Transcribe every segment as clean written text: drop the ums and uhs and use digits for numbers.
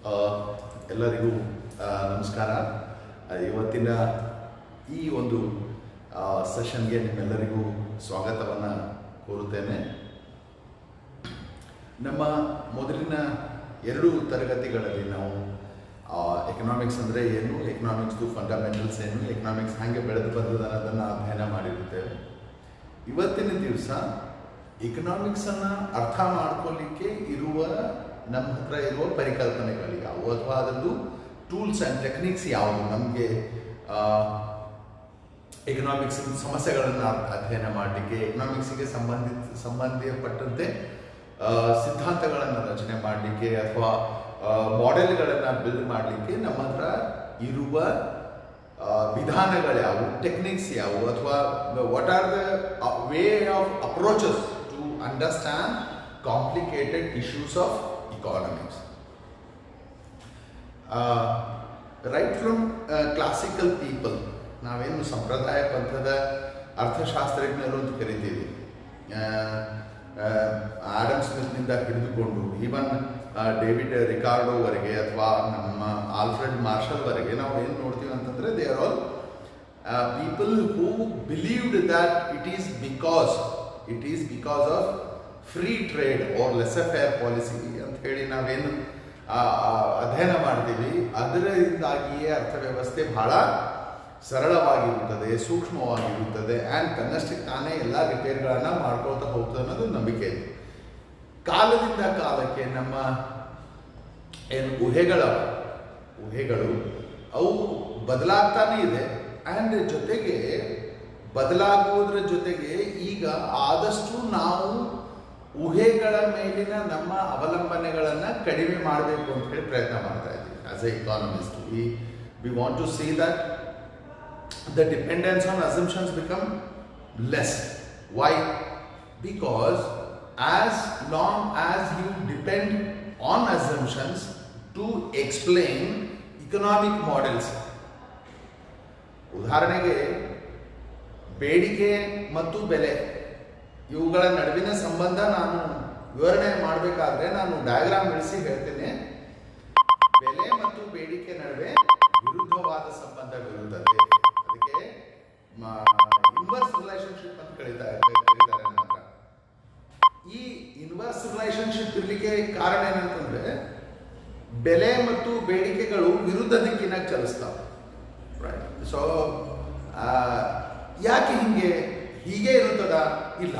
ಆ, ಎಲ್ಲರಿಗೂ ನಮಸ್ಕಾರ. ಇವತ್ತಿನ ಈ ಒಂದು ಸೆಷನ್ಗೆ ನಿಮ್ಮೆಲ್ಲರಿಗೂ ಸ್ವಾಗತವನ್ನು ಕೋರುತ್ತೇನೆ. ನಮ್ಮ ಮೊದಲಿನ 2 ತರಗತಿಗಳಲ್ಲಿ ನಾವು ಎಕನಾಮಿಕ್ಸ್ ಅಂದರೆ ಏನು, ಎಕನಾಮಿಕ್ಸ್ದು ಫಂಡಮೆಂಟಲ್ಸ್ ಏನು, ಎಕನಾಮಿಕ್ಸ್ ಹಾಗೆ ಬೆಳೆದು ಬಂದದ್ದು ಅನ್ನೋದನ್ನು ಅಧ್ಯಯನ ಮಾಡಿರುತ್ತೇವೆ. ಇವತ್ತಿನ ದಿವಸ ಎಕನಾಮಿಕ್ಸನ್ನು ಅರ್ಥ ಮಾಡ್ಕೊಳ್ಳಿಕ್ಕೆ ನಮ್ಮ ಹತ್ರ ಇರುವ ಪರಿಕಲ್ಪನೆಗಳು ಯಾವುವು ಅಥವಾ ಅದರದ್ದು ಟೂಲ್ಸ್ ಆ್ಯಂಡ್ ಟೆಕ್ನಿಕ್ಸ್ ಯಾವುದು, ನಮಗೆ ಎಕನಾಮಿಕ್ಸ್ ಸಮಸ್ಯೆಗಳನ್ನು ಅಧ್ಯಯನ ಮಾಡಲಿಕ್ಕೆ, ಎಕನಾಮಿಕ್ಸಿಗೆ ಸಂಬಂಧಪಟ್ಟಂತೆ ಸಿದ್ಧಾಂತಗಳನ್ನು ರಚನೆ ಮಾಡಲಿಕ್ಕೆ ಅಥವಾ ಮಾಡೆಲ್ಗಳನ್ನು ಬಿಲ್ಡ್ ಮಾಡಲಿಕ್ಕೆ ನಮ್ಮ ಹತ್ರ ಇರುವ ವಿಧಾನಗಳು ಯಾವುವು, ಟೆಕ್ನಿಕ್ಸ್ ಯಾವುವು, ಅಥವಾ what are the way of approaches to understand complicated issues of economics. Right from classical people, ನಾವೇನು ಸಂಪ್ರದಾಯ ಪಂಥದ ಅರ್ಥಶಾಸ್ತ್ರಜ್ಞರು ಅಂತ ಕರಿತೀವಿ, ಆಡಮ್ ಸ್ಮಿತ್ನಿಂದ ಹಿಡಿದುಕೊಂಡು ಈವನ್ ಡೇವಿಡ್ ರಿಕಾರ್ಡೋವರೆಗೆ ಅಥವಾ ನಮ್ಮ ಆಲ್ಫ್ರೆಡ್ ಮಾರ್ಷಲ್ವರೆಗೆ ನಾವು ಏನು ನೋಡ್ತೀವಿ ಅಂತಂದರೆ they are all people who believed that it is because of free trade or laissez-faire policy ಅಂತ ಹೇಳಿ ನಾವೇನು ಅಧ್ಯಯನ ಮಾಡ್ತೀವಿ, ಅದರಿಂದಾಗಿಯೇ ಅರ್ಥವ್ಯವಸ್ಥೆ ಬಹಳ ಸರಳವಾಗಿರುತ್ತದೆ, ಸೂಕ್ಷ್ಮವಾಗಿರುತ್ತದೆ ಆ್ಯಂಡ್ ತನ್ನಷ್ಟಕ್ಕೆ ತಾನೇ ಎಲ್ಲ ರಿಪೇರ್ಗಳನ್ನು ಮಾಡ್ಕೊಳ್ತಾ ಹೋಗ್ತದೆ ಅನ್ನೋದು ನಂಬಿಕೆ ಇದೆ. ಕಾಲದಿಂದ ಕಾಲಕ್ಕೆ ನಮ್ಮ ಏನು ಊಹೆಗಳು ಅವು ಬದಲಾಗ್ತಾನೇ ಇದೆ ಆ್ಯಂಡ್ ಜೊತೆಗೆ ಬದಲಾಗುವುದರ ಜೊತೆಗೆ ಈಗ ಆದಷ್ಟು ನಾವು ಊಹೆಗಳ ಮೇಲಿನ ನಮ್ಮ ಅವಲಂಬನೆಗಳನ್ನು ಕಡಿಮೆ ಮಾಡಬೇಕು ಅಂತ ಹೇಳಿ ಪ್ರಯತ್ನ ಮಾಡ್ತಾ ಇದ್ದೀವಿ. As a economist we want to see that the dependence on assumptions become less. Why? Because as long as you depend on assumptions to explain economic models, ಉದಾಹರಣೆಗೆ ಬೇಡಿಕೆ ಮತ್ತು ಬೆಲೆ ಇವುಗಳ ನಡುವಿನ ಸಂಬಂಧ ನಾನು ವಿವರಣೆ ಮಾಡಬೇಕಾದ್ರೆ ನಾನು ಡಯಾಗ್ರಾಮ್ ಬಿಡಿಸಿ ಹೇಳ್ತೇನೆ. ಬೆಲೆ ಮತ್ತು ಬೇಡಿಕೆ ನಡುವೆ ವಿರುದ್ಧವಾದ ಸಂಬಂಧವಿರುತ್ತದೆ. ಅದಕ್ಕೆ ಇನ್ವರ್ಸ್ ರಿಲೇಶನ್ಶಿಪ್ ಅಂತ ಕರೀತಾರೆ ನಮ್ಮ ಹತ್ರ. ಈ ಇನ್ವರ್ಸ್ ರಿಲೇಶನ್ಶಿಪ್ ಇರಲಿಕ್ಕೆ ಕಾರಣ ಏನಂತಂದ್ರೆ ಬೆಲೆ ಮತ್ತು ಬೇಡಿಕೆಗಳು ವಿರುದ್ಧ ದಿಕ್ಕಿನಾಗ ಚಲಿಸ್ತಾವೆ. ರೈಟ್. ಸೊ ಯಾಕೆ ಹೀಗೆ ಇರುತ್ತದ? ಇಲ್ಲ.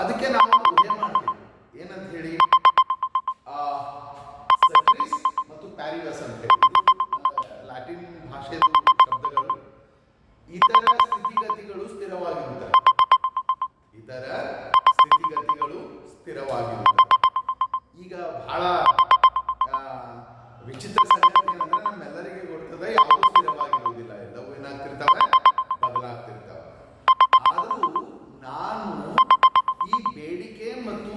ಅದಕ್ಕೆ ನಾವು ಊಹೆ ಮಾಡ್ತೀವಿ ಏನಂತ ಹೇಳಿ, ಸಕ್ರಿಸ್ ಮತ್ತು ಪ್ಯಾರಿವಸ್ ಅಂತ ಹೇಳಿ ಲ್ಯಾಟಿನ್ ಭಾಷೆಯ ಶಬ್ದಗಳು. ಇತರ ಸ್ಥಿತಿಗತಿಗಳು ಸ್ಥಿರವಾಗಿರುತ್ತವೆ. ಈಗ ಬಹಳ ವಿಚಿತ್ರ ಸಂಗತಿ ಏನಂದ್ರೆ ನಮ್ಮೆಲ್ಲರಿಗೆ ಗೊತ್ತದೆ, ಯಾವುದೂ ಸ್ಥಿರವಾಗಿರುವುದಿಲ್ಲ, ಎಲ್ಲವೂ ಏನಾಗ್ತಿರ್ತವೆ, ಬದಲಾಗ್ತಿರ್ತವೆ. ಆದರೂ ನಾನು ಈ ಬೇಡಿಕೆ ಮತ್ತು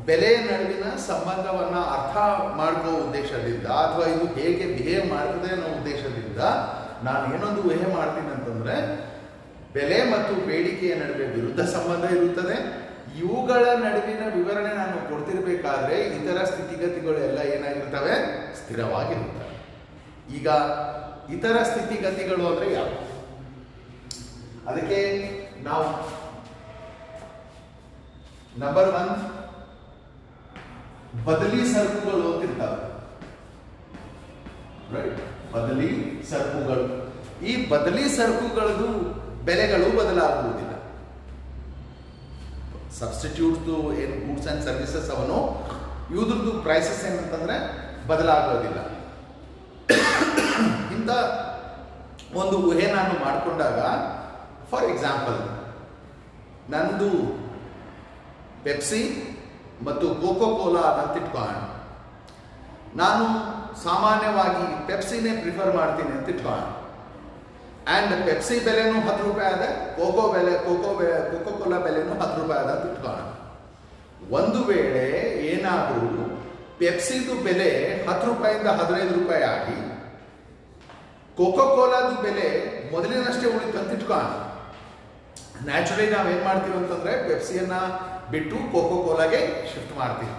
ಬೆಲೆಯ ನಡುವಿನ ಸಂಬಂಧವನ್ನು ಅರ್ಥ ಮಾಡುವ ಉದ್ದೇಶದಿಂದ ಅಥವಾ ಇದು ಹೇಗೆ ಬಿಹೇವ್ ಮಾಡ್ತದೆ ಅನ್ನೋ ಉದ್ದೇಶದಿಂದ ನಾನು ಏನೊಂದು ಊಹೆ ಮಾಡ್ತೀನಿ ಅಂತಂದ್ರೆ ಬೆಲೆ ಮತ್ತು ಬೇಡಿಕೆಯ ನಡುವೆ ವಿರುದ್ಧ ಸಂಬಂಧ ಇರುತ್ತದೆ. ಇವುಗಳ ನಡುವಿನ ವಿವರಣೆ ನಾನು ಕೊಡ್ತಿರ್ಬೇಕಾದ್ರೆ ಇತರ ಸ್ಥಿತಿಗತಿಗಳು ಎಲ್ಲ ಏನಾಗಿರ್ತವೆ, ಸ್ಥಿರವಾಗಿರುತ್ತವೆ. ಈಗ ಇತರ ಸ್ಥಿತಿಗತಿಗಳು ಅಂದ್ರೆ ಯಾವ? ಅದಕ್ಕೆ ನಾವು ನಂಬರ್ 1 ಬದಲಿ ಸರಕುಗಳು ಅಂತಿರ್ತವೆ. ರೈಟ್. ಬದಲಿ ಸರಕುಗಳು. ಈ ಬದಲಿ ಸರಕುಗಳದ್ದು ಬೆಲೆಗಳು ಬದಲಾಗುವುದಿಲ್ಲ. ಸಬ್ಸ್ಟಿಟ್ಯೂಟ್ಸ್ ಏನು ಗೂಡ್ಸ್ ಆ್ಯಂಡ್ ಸರ್ವಿಸಸ್ ಅವನು ಇವ್ರದ್ದು ಪ್ರೈಸಸ್ ಏನಂತಂದ್ರೆ ಬದಲಾಗೋದಿಲ್ಲ. ಇಂಥ ಒಂದು ಊಹೆ ನಾನು ಮಾಡಿಕೊಂಡಾಗ, ಫಾರ್ ಎಕ್ಸಾಂಪಲ್, ನಂದು ಪೆಪ್ಸಿ ಮತ್ತು ಕೋಕೋ ಕೋಲಾ ಅಂತ ಇಟ್ಕೊಳ್ಳೋಣ. ನಾನು ಸಾಮಾನ್ಯವಾಗಿ ಪೆಪ್ಸಿನೇ ಪ್ರಿಫರ್ ಮಾಡ್ತೀನಿ ಅಂತ ಇಟ್ಕೊಳ್ಳೋಣ. ಆ್ಯಂಡ್ ಪೆಪ್ಸಿ ಬೆಲೆನೂ 10 ರೂಪಾಯಿ ಅದ, ಕೋಕೋ ಕೋಲಾ ಬೆಲೆನೂ 10 ರೂಪಾಯಿ ಅದ ಅಂತ ಇಟ್ಕೊಳ್ಳೋಣ. ಒಂದು ವೇಳೆ ಏನಾದರೂ ಪೆಪ್ಸಿದು ಬೆಲೆ 10 ರೂಪಾಯಿಂದ 15 ರೂಪಾಯಿ ಆಗಿ ಕೋಕೋ ಕೋಲಾದು ಬೆಲೆ ಮೊದಲಿನಷ್ಟೇ ಉಳಿತು ಅಂತ ಇಟ್ಕೊಳ್ಳೋಣ. ನ್ಯಾಚುರಲಿ ನಾವೇನು ಮಾಡ್ತೀವಿ ಅಂತಂದರೆ ಪೆಪ್ಸಿಯನ್ನು ಬಿಟ್ಟು ಕೋಕೋ ಕೋಲಾಗೆ ಶಿಫ್ಟ್ ಮಾಡ್ತೀವಿ.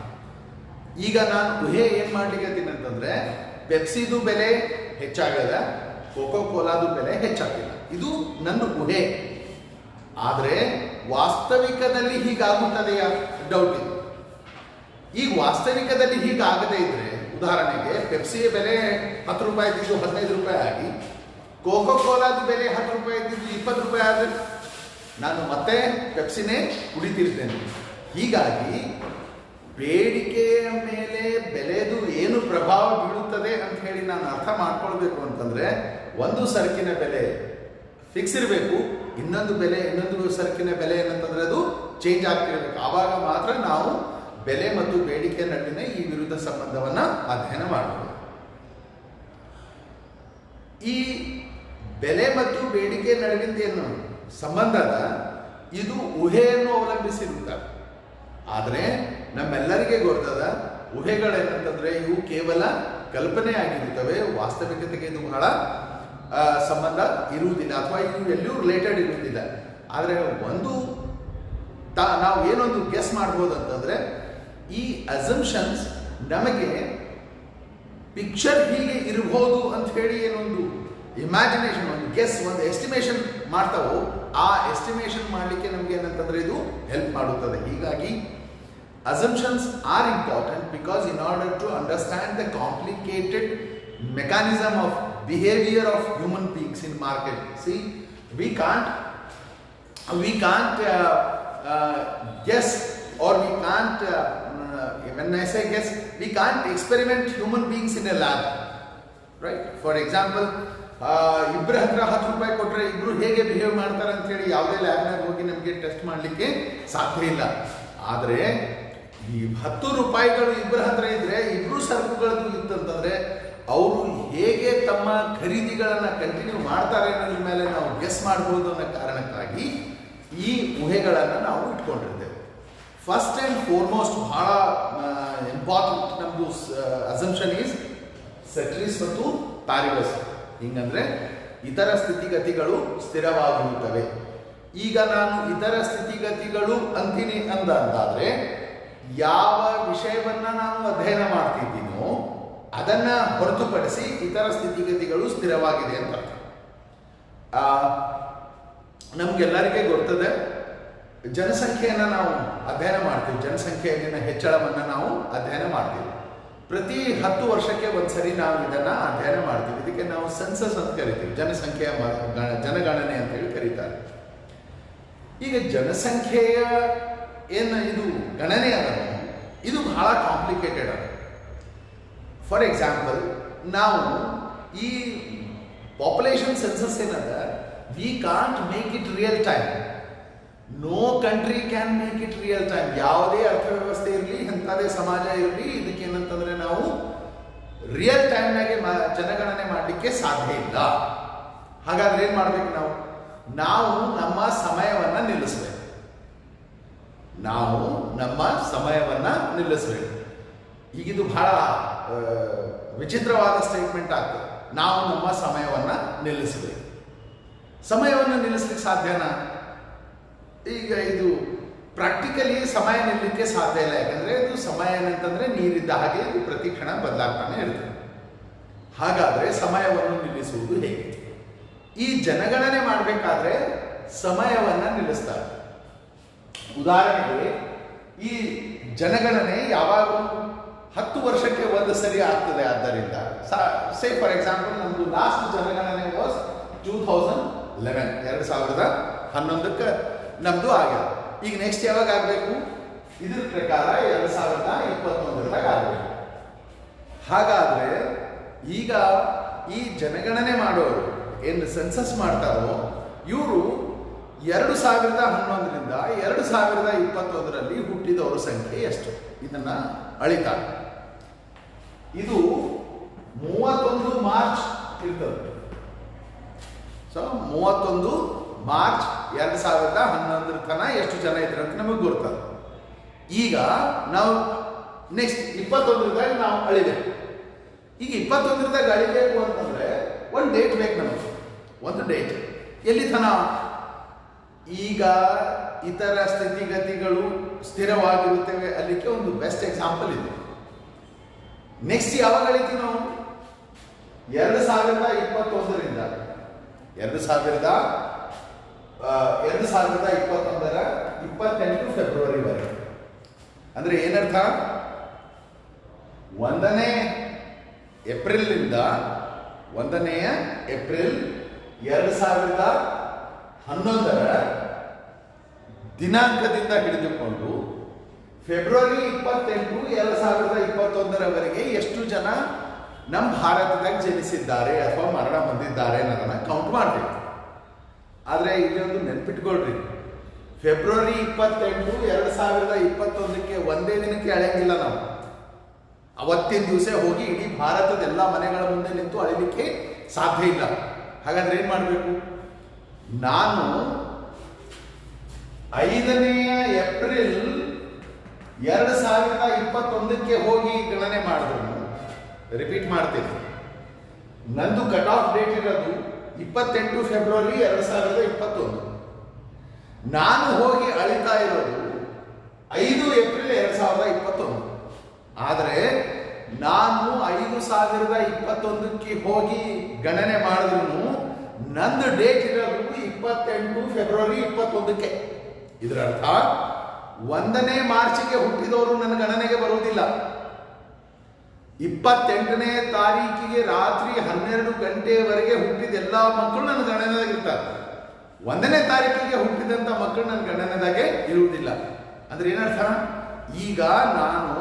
ಈಗ ನಾನು ಊಹೆ ಏನು ಮಾಡ್ಲಿಕ್ಕೆ ಅಂತಂದ್ರೆ ಪೆಪ್ಸಿದು ಬೆಲೆ ಹೆಚ್ಚಾಗದ, ಕೋಕೋ ಕೋಲಾದು ಬೆಲೆ ಹೆಚ್ಚಾಗಿಲ್ಲ. ಇದು ನನ್ನ ಊಹೆ. ಆದರೆ ವಾಸ್ತವಿಕದಲ್ಲಿ ಹೀಗಾಗುತ್ತದೆಯಾ? ಡೌಟ್ ಇದೆ. ಈಗ ವಾಸ್ತವಿಕದಲ್ಲಿ ಹೀಗಾಗದೇ ಇದ್ರೆ, ಉದಾಹರಣೆಗೆ ಪೆಪ್ಸಿಯ ಬೆಲೆ 10 ರೂಪಾಯಿ ಇದ್ದಿದ್ದು 15 ರೂಪಾಯಿ ಆಗಿ, ಕೋಕೋ ಕೋಲಾದ ಬೆಲೆ 10 ರೂಪಾಯಿ ಇದ್ದಿದ್ದು 20 ರೂಪಾಯಿ ಆದರೆ ನಾನು ಮತ್ತೆ ಪೆಪ್ಸಿನೇ ಕುಡಿತಿರ್ತೇನೆ. ಹೀಗಾಗಿ ಬೇಡಿಕೆಯ ಮೇಲೆ ಬೆಲೆದು ಏನು ಪ್ರಭಾವ ಬೀಳುತ್ತದೆ ಅಂತ ಹೇಳಿ ನಾನು ಅರ್ಥ ಮಾಡ್ಕೊಳ್ಬೇಕು ಅಂತಂದ್ರೆ, ಒಂದು ಸರಕಿನ ಬೆಲೆ ಫಿಕ್ಸ್ ಇರಬೇಕು, ಇನ್ನೊಂದು ಸರಕಿನ ಬೆಲೆ ಏನಂತಂದ್ರೆ ಅದು ಚೇಂಜ್ ಆಗ್ತಿರ್ಬೇಕು. ಆವಾಗ ಮಾತ್ರ ನಾವು ಬೆಲೆ ಮತ್ತು ಬೇಡಿಕೆ ನಡುವಿನ ಈ ವಿರುದ್ಧ ಸಂಬಂಧವನ್ನ ಅಧ್ಯಯನ ಮಾಡಬಹುದು. ಈ ಬೆಲೆ ಮತ್ತು ಬೇಡಿಕೆ ನಡುವಿನ ಏನು ಸಂಬಂಧದ ಇದು ಊಹೆಯನ್ನು ಅವಲಂಬಿಸಿರುತ್ತದೆ. ಆದರೆ ನಮ್ಮೆಲ್ಲರಿಗೆ ಗೊತ್ತದ ಊಹೆಗಳೇನಂತಂದ್ರೆ ಇವು ಕೇವಲ ಕಲ್ಪನೆ ಆಗಿರುತ್ತವೆ, ವಾಸ್ತವಿಕತೆಗೆ ಇದು ಬಹಳ ಸಂಬಂಧ ಇರುವುದಿಲ್ಲ ಅಥವಾ ಇವು ಎಲ್ಲಿಯೂ ರಿಲೇಟೆಡ್ ಇರುವುದಿಲ್ಲ. ಆದರೆ ನಾವು ಏನೊಂದು ಗೆಸ್ ಮಾಡ್ಬೋದು ಅಂತಂದ್ರೆ, ಈ ಅಸಂಪ್ಷನ್ಸ್ ನಮಗೆ ಪಿಕ್ಚರ್ ಹೀಗೆ ಇರಬಹುದು ಅಂತ ಹೇಳಿ ಏನೊಂದು ಇಮ್ಯಾಜಿನೇಷನ್, ಒಂದು ಗೆಸ್, ಒಂದು ಎಸ್ಟಿಮೇಷನ್ ಮಾಡ್ತಾವೋ, ಆ ಎಸ್ಟಿಮೇಷನ್ ಮಾಡಲಿಕ್ಕೆ ನಮ್ಗೆ ಏನಂತಂದ್ರೆ ಇದು ಹೆಲ್ಪ್ ಮಾಡುತ್ತದೆ. ಹೀಗಾಗಿ assumptions are important because in order to understand the complicated mechanism of behavior of human beings in market, see, we can't guess, or we can't when I say guess, we can't experiment human beings in a lab, right? For example, ಇಬ್ಬರ ಹತ್ರ 10 ರೂಪಾಯಿ ಕೊಟ್ಟರೆ ಇಬ್ರು ಹೇಗೆ behave ಮಾಡ್ತಾರೆ ಅಂತ ಹೇಳಿ ಯಾವುದೇ ಲ್ಯಾಬ್ನಾಗ ಹೋಗಿ ನಮಗೆ ಟೆಸ್ಟ್ ಮಾಡಲಿಕ್ಕೆ ಸಾಧ್ಯ ಇಲ್ಲ. ಆದರೆ ಈ 10 ರೂಪಾಯಿಗಳು ಇಬ್ಬರ ಹತ್ರ ಇದ್ರೆ, ಇಬ್ರು ಸರಕುಗಳದ್ದು ಇತ್ತಂತಂದ್ರೆ ಅವರು ಹೇಗೆ ತಮ್ಮ ಖರೀದಿಗಳನ್ನ ಕಂಟಿನ್ಯೂ ಮಾಡ್ತಾರೆ ಅನ್ನೋದ್ರ ಮೇಲೆ ನಾವು ಗೆಸ್ ಮಾಡಬಹುದು ಅನ್ನೋ ಕಾರಣಕ್ಕಾಗಿ ಈ ಊಹೆಗಳನ್ನು ನಾವು ಇಟ್ಕೊಂಡಿರ್ತೇವೆ. ಫಸ್ಟ್ ಆ್ಯಂಡ್ ಫಾರ್ಮೋಸ್ಟ್ ಬಹಳ ಇಂಪಾರ್ಟೆಂಟ್ ನಮ್ಮದು ಅಸಂಪ್ಷನ್ ಈಸ್ ಸೆಟ್ರೀಸ್ ಮತ್ತು ಪ್ಯಾರಿಬಸ್. ಹಿಂಗಂದ್ರೆ ಇತರ ಸ್ಥಿತಿಗತಿಗಳು ಸ್ಥಿರವಾಗಿರುತ್ತವೆ. ಈಗ ನಾನು ಇತರ ಸ್ಥಿತಿಗತಿಗಳು ಅಂತೀನಿ ಅಂದಾದ್ರೆ ಯಾವ ವಿಷಯವನ್ನ ನಾನು ಅಧ್ಯಯನ ಮಾಡ್ತಿದ್ದೀನೋ ಅದನ್ನ ಹೊರತುಪಡಿಸಿ ಇತರ ಸ್ಥಿತಿಗತಿಗಳು ಸ್ಥಿರವಾಗಿದೆ ಅಂತ ಅರ್ಥ. ನಮ್ಗೆಲ್ಲರಿಗೆ ಗೊತ್ತದೆ, ಜನಸಂಖ್ಯೆಯನ್ನು ನಾವು ಅಧ್ಯಯನ ಮಾಡ್ತೀವಿ, ಜನಸಂಖ್ಯೆಯಲ್ಲಿನ ಹೆಚ್ಚಳವನ್ನು ನಾವು ಅಧ್ಯಯನ ಮಾಡ್ತೀವಿ. ಪ್ರತಿ 10 ವರ್ಷಕ್ಕೆ ಒಂದ್ಸರಿ ನಾವು ಇದನ್ನ ಅಧ್ಯಯನ ಮಾಡ್ತೀವಿ. ಇದಕ್ಕೆ ನಾವು ಸೆನ್ಸಸ್ ಅಂತ ಕರಿತೀವಿ, ಜನಸಂಖ್ಯೆಯ ಜನಗಣನೆ ಅಂತ ಹೇಳಿ ಕರೀತಾರೆ. ಈಗ ಜನಸಂಖ್ಯೆಯ ಇದು ಗಣನೆ ಅದನ್ನು ಇದು ಬಹಳ ಕಾಂಪ್ಲಿಕೇಟೆಡ್ ಅದ. ಫಾರ್ ಎಕ್ಸಾಂಪಲ್, ನಾವು ಈ ಪಾಪ್ಯುಲೇಷನ್ ಸೆನ್ಸಸ್ ಏನದ, we can't make it real time. No country can make it real time. ಯಾವುದೇ ಅರ್ಥವ್ಯವಸ್ಥೆ ಇರಲಿ, ಎಂಥದೇ ಸಮಾಜ ಇರಲಿ, ಇದಕ್ಕೆ ಏನಂತಂದ್ರೆ ನಾವು ರಿಯಲ್ ಟೈಮ್ನಾಗೆ ಜನಗಣನೆ ಮಾಡಲಿಕ್ಕೆ ಸಾಧ್ಯ ಇಲ್ಲ. ಹಾಗಾದ್ರೆ ಏನ್ ಮಾಡ್ಬೇಕು ನಾವು ನಮ್ಮ ಸಮಯವನ್ನ ನಿಲ್ಲಿಸ್ಬೇಕು. ಈಗಿದು ಬಹಳ ವಿಚಿತ್ರವಾದ ಸ್ಟೇಟ್ಮೆಂಟ್ ಆಗ್ತದೆ. ನಾವು ನಮ್ಮ ಸಮಯವನ್ನ ನಿಲ್ಲಿಸಬೇಕು. ಸಮಯವನ್ನು ನಿಲ್ಲಿಸ್ಲಿಕ್ಕೆ ಸಾಧ್ಯನಾ? ಈಗ ಇದು ಪ್ರಾಕ್ಟಿಕಲಿ ಸಮಯ ನಿಲ್ಲಲಿಕ್ಕೆ ಸಾಧ್ಯ ಇಲ್ಲ. ಯಾಕಂದ್ರೆ ಇದು ಸಮಯ ಏನಂತಂದ್ರೆ ನೀರಿದ್ದ ಹಾಗೆ ಇದು ಪ್ರತಿ ಕ್ಷಣ ಬದಲಾಗ್ತಾನೆ ಇರ್ತದೆ. ಹಾಗಾದ್ರೆ ಸಮಯವನ್ನು ನಿಲ್ಲಿಸುವುದು ಹೇಗೆ? ಈ ಜನಗಣನೆ ಮಾಡಬೇಕಾದ್ರೆ ಸಮಯವನ್ನ ನಿಲ್ಲಿಸ್ತಾರೆ. ಉದಾಹರಣೆಗೆ ಈ ಜನಗಣನೆ ಯಾವಾಗಲೂ 10 ವರ್ಷಕ್ಕೆ ಒಂದು ಸರಿ ಆಗ್ತದೆ. ಆದ್ದರಿಂದ ಸೇ ಫಾರ್ ಎಕ್ಸಾಂಪಲ್, ನಮ್ದು ಲಾಸ್ಟ್ ಜನಗಣನೆ ವಾಸ್ 2011, 2011ಕ್ಕೆ ನಮ್ದು ಆಗ್ಯದ. ಈಗ ನೆಕ್ಸ್ಟ್ ಯಾವಾಗ ಆಗಬೇಕು? ಇದ್ರ ಪ್ರಕಾರ 2021ರಾಗ ಆಗಬೇಕು. ಹಾಗಾದ್ರೆ ಈಗ ಈ ಜನಗಣನೆ ಮಾಡೋರು ಏನು ಸೆನ್ಸಸ್ ಮಾಡ್ತಾರೋ ಇವರು 2011ರಿಂದ 2021ರಲ್ಲಿ ಹುಟ್ಟಿದವರ ಸಂಖ್ಯೆ ಎಷ್ಟು ಇದನ್ನ ಅಳಿತಾರೆ. ಇದು 31 ಮಾರ್ಚ್ ಇರ್ತದೆ. ಸೊ 31 ಮಾರ್ಚ್ 2011 ತನ ಎಷ್ಟು ಜನ ಇದ್ರು ಅಂತ ನಮಗೆ ಗೊತ್ತದ. ಈಗ ನಾವು ನೆಕ್ಸ್ಟ್ 21ದಾಗ ನಾವು ಅಳಿಬೇಕು. ಈಗ 21ದಾಗ ಅಳಿಬೇಕು ಅಂತಂದ್ರೆ ಒಂದು ಡೇಟ್ ಬೇಕು ನಮಗೆ. ಒಂದು ಡೇಟ್ ಎಲ್ಲಿ ತನ? ಈಗ ಇತರ ಸ್ಥಿತಿಗತಿಗಳು ಸ್ಥಿರವಾಗಿರುತ್ತವೆ ಅಲ್ಲಿಕ್ಕೆ ಒಂದು ಬೆಸ್ಟ್ ಎಕ್ಸಾಂಪಲ್ ಇದೆ. ನೆಕ್ಸ್ಟ್ ಯಾವಾಗ ಅಳಿತೀವಿ ನಾವು? 2021ರಿಂದ 2021ರ 28 ಫೆಬ್ರವರಿವರೆಗೆ. ಅಂದ್ರೆ ಏನರ್ಥ? 1ನೇ ಏಪ್ರಿಲ್ 2011ರ ದಿನಾಂಕದಿಂದ ಹಿಡಿದುಕೊಂಡು ಫೆಬ್ರವರಿ 28, 2021ರವರೆಗೆ ಎಷ್ಟು ಜನ ನಮ್ಮ ಭಾರತದಾಗ ಜನಿಸಿದ್ದಾರೆ ಅಥವಾ ಮರಣ ಹೊಂದಿದ್ದಾರೆ ಅನ್ನೋದನ್ನ ಕೌಂಟ್ ಮಾಡ್ತೀವಿ. ಆದರೆ ಇಲ್ಲಿ ಒಂದು ನೆನ್ಪಿಟ್ಕೊಳ್ರಿ, ಫೆಬ್ರವರಿ 28, 2021ಕ್ಕೆ ಒಂದೇ ದಿನಕ್ಕೆ ಅಳೆಯಂಗಿಲ್ಲ ನಾವು. ಅವತ್ತಿನ ದಿವಸ ಹೋಗಿ ಇಡೀ ಭಾರತದ ಎಲ್ಲ ಮನೆಗಳ ಮುಂದೆ ನಿಂತು ಅಳಿಲಿಕ್ಕೆ ಸಾಧ್ಯ ಇಲ್ಲ. ಹಾಗಾದ್ರೆ ಏನ್ ಮಾಡಬೇಕು? ನಾನು 5ನೇ ಏಪ್ರಿಲ್ 2021ಕ್ಕೆ ಹೋಗಿ ಗಣನೆ ಮಾಡಿದ್ರು. ರಿಪೀಟ್ ಮಾಡ್ತೀನಿ, ನಂದು ಕಟ್ ಆಫ್ ಡೇಟ್ ಇರೋದು 28 ಫೆಬ್ರವರಿ 2021. ನಾನು ಹೋಗಿ ಅಳಿತಾ ಇರೋದು 5 ಏಪ್ರಿಲ್ 2021. ಆದರೆ ನಾನು 5021ಕ್ಕೆ ಹೋಗಿ ಗಣನೆ ಮಾಡಿದ್ರು ನಂದು ಡೇಟ್ ಇರೋದು 28 ಫೆಬ್ರವರಿ 21ಕ್ಕೆ. ಇದರ ಅರ್ಥ 1ನೇ ಮಾರ್ಚ್ಗೆ ಹುಟ್ಟಿದವರು ನನ್ನ ಗಣನೆಗೆ ಬರುವುದಿಲ್ಲ. 28ನೇ ತಾರೀಕಿಗೆ ರಾತ್ರಿ 12 ಗಂಟೆಯವರೆಗೆ ಹುಟ್ಟಿದ ಎಲ್ಲಾ ಮಕ್ಕಳು ನನ್ನ ಗಣನೆದಾಗಿರ್ತಾರೆ. 1ನೇ ತಾರೀಕಿಗೆ ಹುಟ್ಟಿದಂತ ಮಕ್ಕಳು ನನ್ನ ಗಣನೆದಾಗೆ ಇರುವುದಿಲ್ಲ. ಅಂದ್ರೆ ಏನರ್ಥ? ಈಗ ನಾನು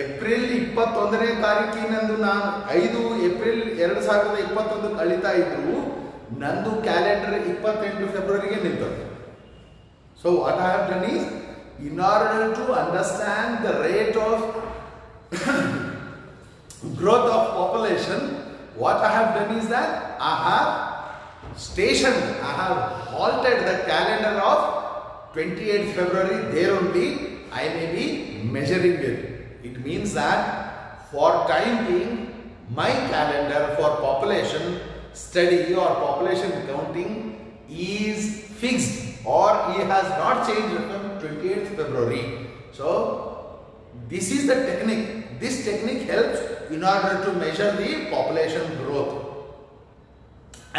ಏಪ್ರಿಲ್ 21ನೇ ತಾರೀಕಿನಂದು ನಾನು 5 ಏಪ್ರಿಲ್ 2021 ಅಳಿತಾ ಇದ್ರು ನಂದು ಕ್ಯಾಲೆಂಡರ್ 28 ಫೆಬ್ರವರಿಗೆ ನಿಂತದ್ದು. So what I have done is, in order to understand the rate of growth of population, what I have done is that I have halted the calendar of 28th February. There only I may be measuring it. It means that for time being, my calendar for population study or population counting is fixed, or it has not changed from 28th February. So this is the technique. This technique helps in order to measure the population growth.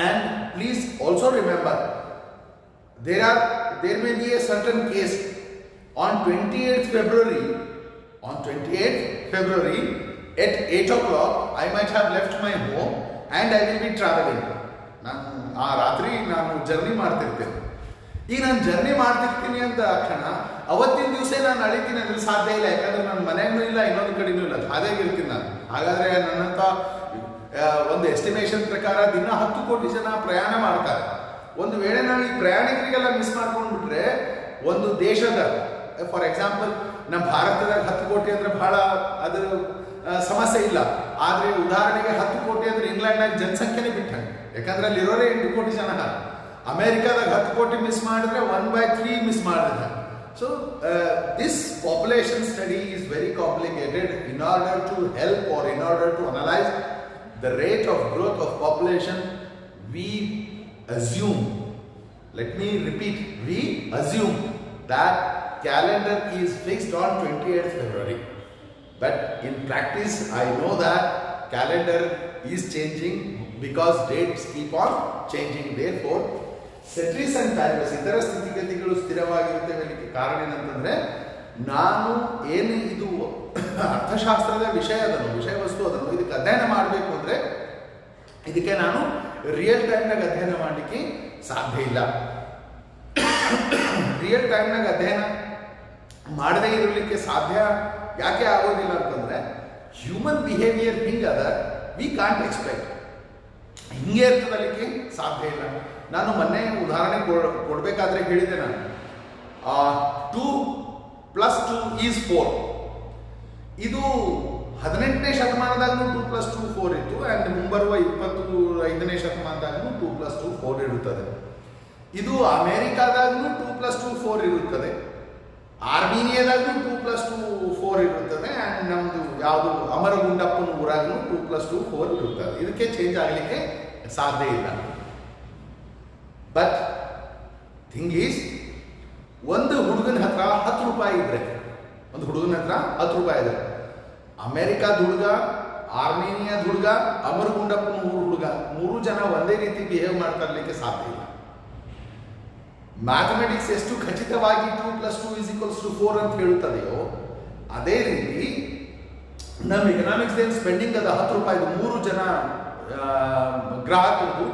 And please also remember, there may be a certain case on 28th February at 8 o'clock I might have left my home and I will be traveling. ರಾತ್ರಿ ನಾನು journey ಮಾಡ್ತಿರ್ತೇನೆ. ಈಗ ನಾನು journey ಮಾಡ್ತಿರ್ತೀನಿ ಅಂತ ಕ್ಷಣ ಅವತ್ತಿನ ದಿವಸ ನಾನು ಅಳಿತೀನಿ ಅಂದ್ರೆ ಸಾಧ್ಯ ಇಲ್ಲ. ಯಾಕಂದ್ರೆ ನನ್ನ ಮನೆಯೂ ಇಲ್ಲ, ಇನ್ನೊಂದು ಕಡೆನೂ ಇಲ್ಲ, ಹಾದಿಯಾಗಿರ್ತೀನಿ ನಾನು. ಹಾಗಾದ್ರೆ ನನ್ನಂತ ಒಂದು ಎಸ್ಟಿಮೇಷನ್ ಪ್ರಕಾರ ದಿನ 10 ಕೋಟಿ ಜನ ಪ್ರಯಾಣ ಮಾಡ್ತಾರೆ. ಒಂದು ವೇಳೆ ನಾವು ಈ ಪ್ರಯಾಣಿಕರಿಗೆಲ್ಲ ಮಿಸ್ ಮಾಡ್ಕೊಂಡ್ಬಿಟ್ರೆ ಒಂದು ದೇಶದ, ಫಾರ್ ಎಕ್ಸಾಂಪಲ್ ನಮ್ಮ ಭಾರತದಾಗ 10 ಕೋಟಿ ಅಂದ್ರೆ ಬಹಳ ಅದ್ರ ಸಮಸ್ಯೆ ಇಲ್ಲ. ಆದ್ರೆ ಉದಾಹರಣೆಗೆ 10 ಕೋಟಿ ಅಂದ್ರೆ ಇಂಗ್ಲೆಂಡ್ನಾಗ ಜನಸಂಖ್ಯೆನೇ ಬಿಟ್ಟಂಗೆ. ಯಾಕಂದ್ರೆ ಅಲ್ಲಿರೋರೇ 8 ಕೋಟಿ ಜನ. ಅಮೆರಿಕಾದಾಗ 10 ಕೋಟಿ ಮಿಸ್ ಮಾಡಿದ್ರೆ 1/3 ಮಿಸ್ ಮಾಡಿದ್ರೆ. So this population study is very complicated. In order to help or in order to analyze the rate of growth of population, we assume, let me repeat, we assume that calendar is fixed on 28th February. But in practice, I know that calendar is changing because dates keep on changing. Therefore, ceteris ಅಂಡ್ ಪ್ಯಾರಿಸ್ ಇತರ ಸ್ಥಿತಿಗತಿಗಳು ಸ್ಥಿರವಾಗಿರುತ್ತವೆ. ಕಾರಣ ಏನಂತಂದ್ರೆ, ನಾನು ಏನು ಇದು ಅರ್ಥಶಾಸ್ತ್ರದ ವಿಷಯ ವಸ್ತು ಅದನ್ನು ಇದಕ್ಕೆ ಅಧ್ಯಯನ ಮಾಡಬೇಕು ಅಂದ್ರೆ ಇದಕ್ಕೆ ನಾನು ರಿಯಲ್ ಟೈಮ್ನಾಗ ಅಧ್ಯಯನ ಮಾಡಲಿಕ್ಕೆ ಸಾಧ್ಯ ಇಲ್ಲ. ರಿಯಲ್ ಟೈಮ್ನಾಗ ಅಧ್ಯಯನ ಮಾಡದೇ ಇರಲಿಕ್ಕೆ ಸಾಧ್ಯ ಯಾಕೆ ಆಗೋದಿಲ್ಲ ಅಂತಂದ್ರೆ, ಹ್ಯೂಮನ್ ಬಿಹೇವಿಯರ್ ಹಿಂಗದ, ವಿ ಕಾಂಟ್ ಎಕ್ಸ್ಪೆಕ್ಟ್. ಹಿಂಗೆ ಇರ್ತದಲಿಕ್ಕೆ ಸಾಧ್ಯ ಇಲ್ಲ. ನಾನು ಮೊನ್ನೆ ಉದಾಹರಣೆ ಕೊಡಬೇಕಾದ್ರೆ ಹೇಳಿದೆ, ನಾನು 2 + 2 = 4. ಇದು 18ನೇ ಶತಮಾನದಾಗೂ 2 + 2 4 ಇತ್ತು. ಆ್ಯಂಡ್ ಮುಂಬರುವ 25ನೇ ಶತಮಾನದಾಗೂ 2 + 2 4 ಇರುತ್ತದೆ. ಇದು ಅಮೆರಿಕಾದಾಗೂ 2 + 2 4 ಇರುತ್ತದೆ. ಆರ್ಮೇನಿಯಾದಾಗೂ 2 + 2 4 ಇರುತ್ತದೆ. ಆ್ಯಂಡ್ ನಮ್ಮದು ಯಾವುದು ಅಮರಗುಂಡಪ್ಪನ ಊರಾಗೂ 2 + 2 4 ಇರುತ್ತದೆ. ಇದಕ್ಕೆ ಚೇಂಜ್ ಆಗಲಿಕ್ಕೆ ಸಾಧ್ಯ ಇಲ್ಲ. ಬಟ್ ಥಿಂಗ್ ಈಸ್, ಒಂದು ಹುಡುಗನ ಹತ್ರ 10 ರೂಪಾಯಿ ಇದ್ರೆ, ಅಮೆರಿಕಾದ ಹುಡುಗ, ಆರ್ಮೇನಿಯಾದ ಹುಡುಗ, ಅಮರ್ ಗುಂಡಪ್ಪನ ಊರು ಹುಡುಗ, 3 ಜನ ಒಂದೇ ರೀತಿ ಬಿಹೇವ್ ಮಾಡ್ತಾ ಇರಲಿಕ್ಕೆ ಸಾಧ್ಯ ಇಲ್ಲ. ಮ್ಯಾಥಮೆಟಿಕ್ಸ್ ಎಷ್ಟು ಖಚಿತವಾಗಿ 2+2=4 ಅಂತ ಹೇಳುತ್ತದೆಯೋ ಅದೇ ರೀತಿ ನಮ್ಮ ಎಕನಾಮಿಕ್ಸ್ ಏನು ಸ್ಪೆಂಡಿಂಗ್ ಅದ 10 ರೂಪಾಯಿದು 3 ಜನ ಗ್ರಾಹಕರು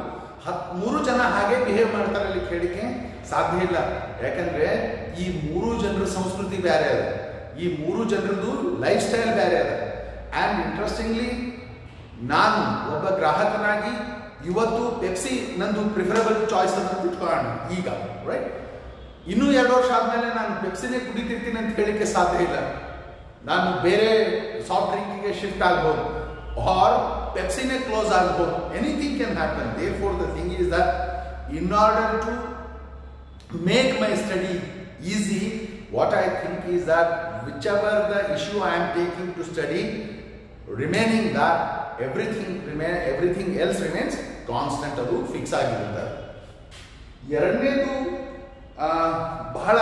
3 ಜನ ಹಾಗೆ ಬಿಹೇವ್ ಮಾಡ್ತಾರೆ ಅಲ್ಲಿ ಹೇಳಿಕೆ ಸಾಧ್ಯ ಇಲ್ಲ. ಯಾಕಂದ್ರೆ ಈ 3 ಜನರ ಸಂಸ್ಕೃತಿ ಬೇರೆ ಅದ, ಈ 3 ಜನರದ್ದು ಲೈಫ್ ಸ್ಟೈಲ್ ಬೇರೆ ಅದ. ಆ್ಯಂಡ್ ಇಂಟ್ರೆಸ್ಟಿಂಗ್ಲಿ ನಾನು ಒಬ್ಬ ಗ್ರಾಹಕನಾಗಿ ಇವತ್ತು ಪೆಪ್ಸಿ ನಂದು ಪ್ರಿಫರಬಲ್ ಚಾಯ್ಸ್ ಅಂತ ಇಟ್ಕೊಳ್ಳೋಣ ಈಗ, ರೈಟ್? ಇನ್ನೂ 2 ವರ್ಷ ಆದಮೇಲೆ ನಾನು ಪೆಪ್ಸಿನೇ ಕುಡಿತಿರ್ತೀನಿ ಅಂತ ಹೇಳಿಕ್ಕೆ ಸಾಧ್ಯ ಇಲ್ಲ. ನಾನು ಬೇರೆ ಸಾಫ್ಟ್ ಡ್ರಿಂಕಿಗೆ ಶಿಫ್ಟ್ ಆಗ್ಬೋದು, ಆರ್ ಪೆಪ್ಸಿನೇ ಕ್ಲೋಸ್ ಆಗ್ಬೋದು. Anything can happen. Therefore the thing is that in order to make my study easy, what I think is that whichever the issue I am taking to study, remaining that everything else remains constant, ಅದು fix ಆಗಿರುತ್ತೆ. ಎರಡನೇದು ಬಹಳ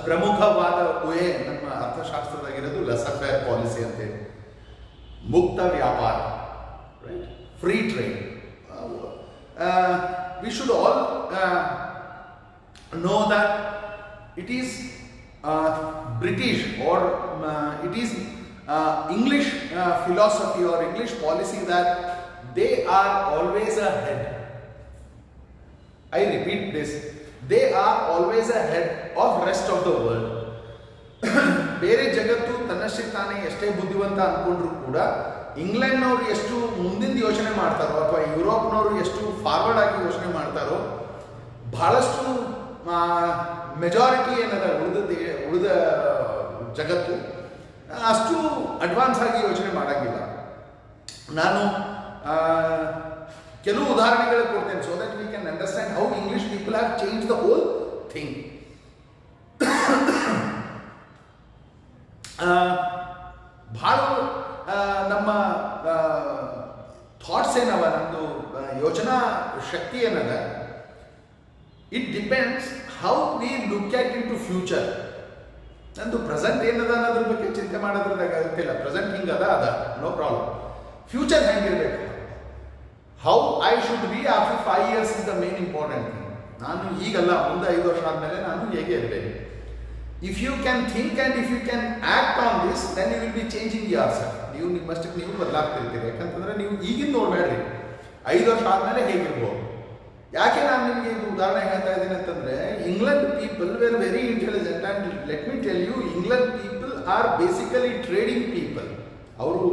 ಪ್ರಮುಖವಾದ ಊಹೆ ನಮ್ಮ ಅರ್ಥಶಾಸ್ತ್ರದಾಗಿರೋದು lesser policy ಅಂತೇಳಿ, ಮುಕ್ತ ವ್ಯಾಪಾರ, right? Free trade. We should all know that it is British or it is English philosophy or English policy that they are always ahead. I repeat this, they are always ahead of rest of the world. ಬೇರೆ ಜಗತ್ತು ತನ್ನಷ್ಟಕ್ಕೆ ತಾನೇ ಎಷ್ಟೇ ಬುದ್ಧಿವಂತ ಅನ್ಕೊಂಡ್ರು ಕೂಡ ಇಂಗ್ಲೆಂಡ್ನವರು ಎಷ್ಟು ಮುಂದಿನ ಯೋಚನೆ ಮಾಡ್ತಾರೋ ಅಥವಾ ಯುರೋಪ್ನವರು ಎಷ್ಟು ಫಾರ್ವರ್ಡ್ ಆಗಿ ಯೋಚನೆ ಮಾಡ್ತಾರೋ, ಬಹಳಷ್ಟು ಮೆಜಾರಿಟಿ ಏನದ ಉಳಿದ ಜಗತ್ತು ಅಷ್ಟು ಅಡ್ವಾನ್ಸ್ ಆಗಿ ಯೋಚನೆ ಮಾಡೋಂಗಿಲ್ಲ. ನಾನು ಕೆಲವು ಉದಾಹರಣೆಗಳು ಕೊಡ್ತೇನೆ, so that we can understand how English people have change the whole thing. ಭಾಳ ನಮ್ಮ ಥಾಟ್ಸ್ ಏನವ, ನಮ್ಮದು ಯೋಚನಾ ಶಕ್ತಿ ಏನದ, it depends how we look at in to future. ನಂದು ಪ್ರೆಸೆಂಟ್ ಏನದ ಅನ್ನೋದ್ರ ಬಗ್ಗೆ ಚಿಂತೆ ಮಾಡೋದ್ರದಾಗ ಗೊತ್ತಿಲ್ಲ. ಪ್ರೆಸೆಂಟ್ ಹಿಂಗದ ಅದ, ನೋ ಪ್ರಾಬ್ಲಮ್. ಫ್ಯೂಚರ್ ಹೆಂಗಿರ್ಬೇಕು, how I should be after 5 years is the main important thing. ನಾನು ಈಗಲ್ಲ, ಮುಂದೆ 5 ವರ್ಷ ಆದಮೇಲೆ ನಾನು ಹೇಗೆ ಇರಬೇಕು. If you can think and if you can act on this, then you will be changing your self. ನೀವು ನಿಮ್ಮಷ್ಟಕ್ಕೆ ನೀವು ಬದಲಾಗ್ತಿರ್ತೀರಿ. ಯಾಕಂತಂದ್ರೆ ನೀವು ಈಗಿನ ನೋಡಬೇಡ್ರಿ, 5 ವರ್ಷ ಆದಮೇಲೆ ಹೇಗಿರ್ಬೋದು. ಯಾಕೆ ನಾನು ನಿಮಗೆ ಇದು ಉದಾಹರಣೆ ಹೇಳ್ತಾ ಇದ್ದೀನಿ ಅಂತಂದರೆ, England people were very intelligent and let me tell you, England people are basically trading people. ಅವರು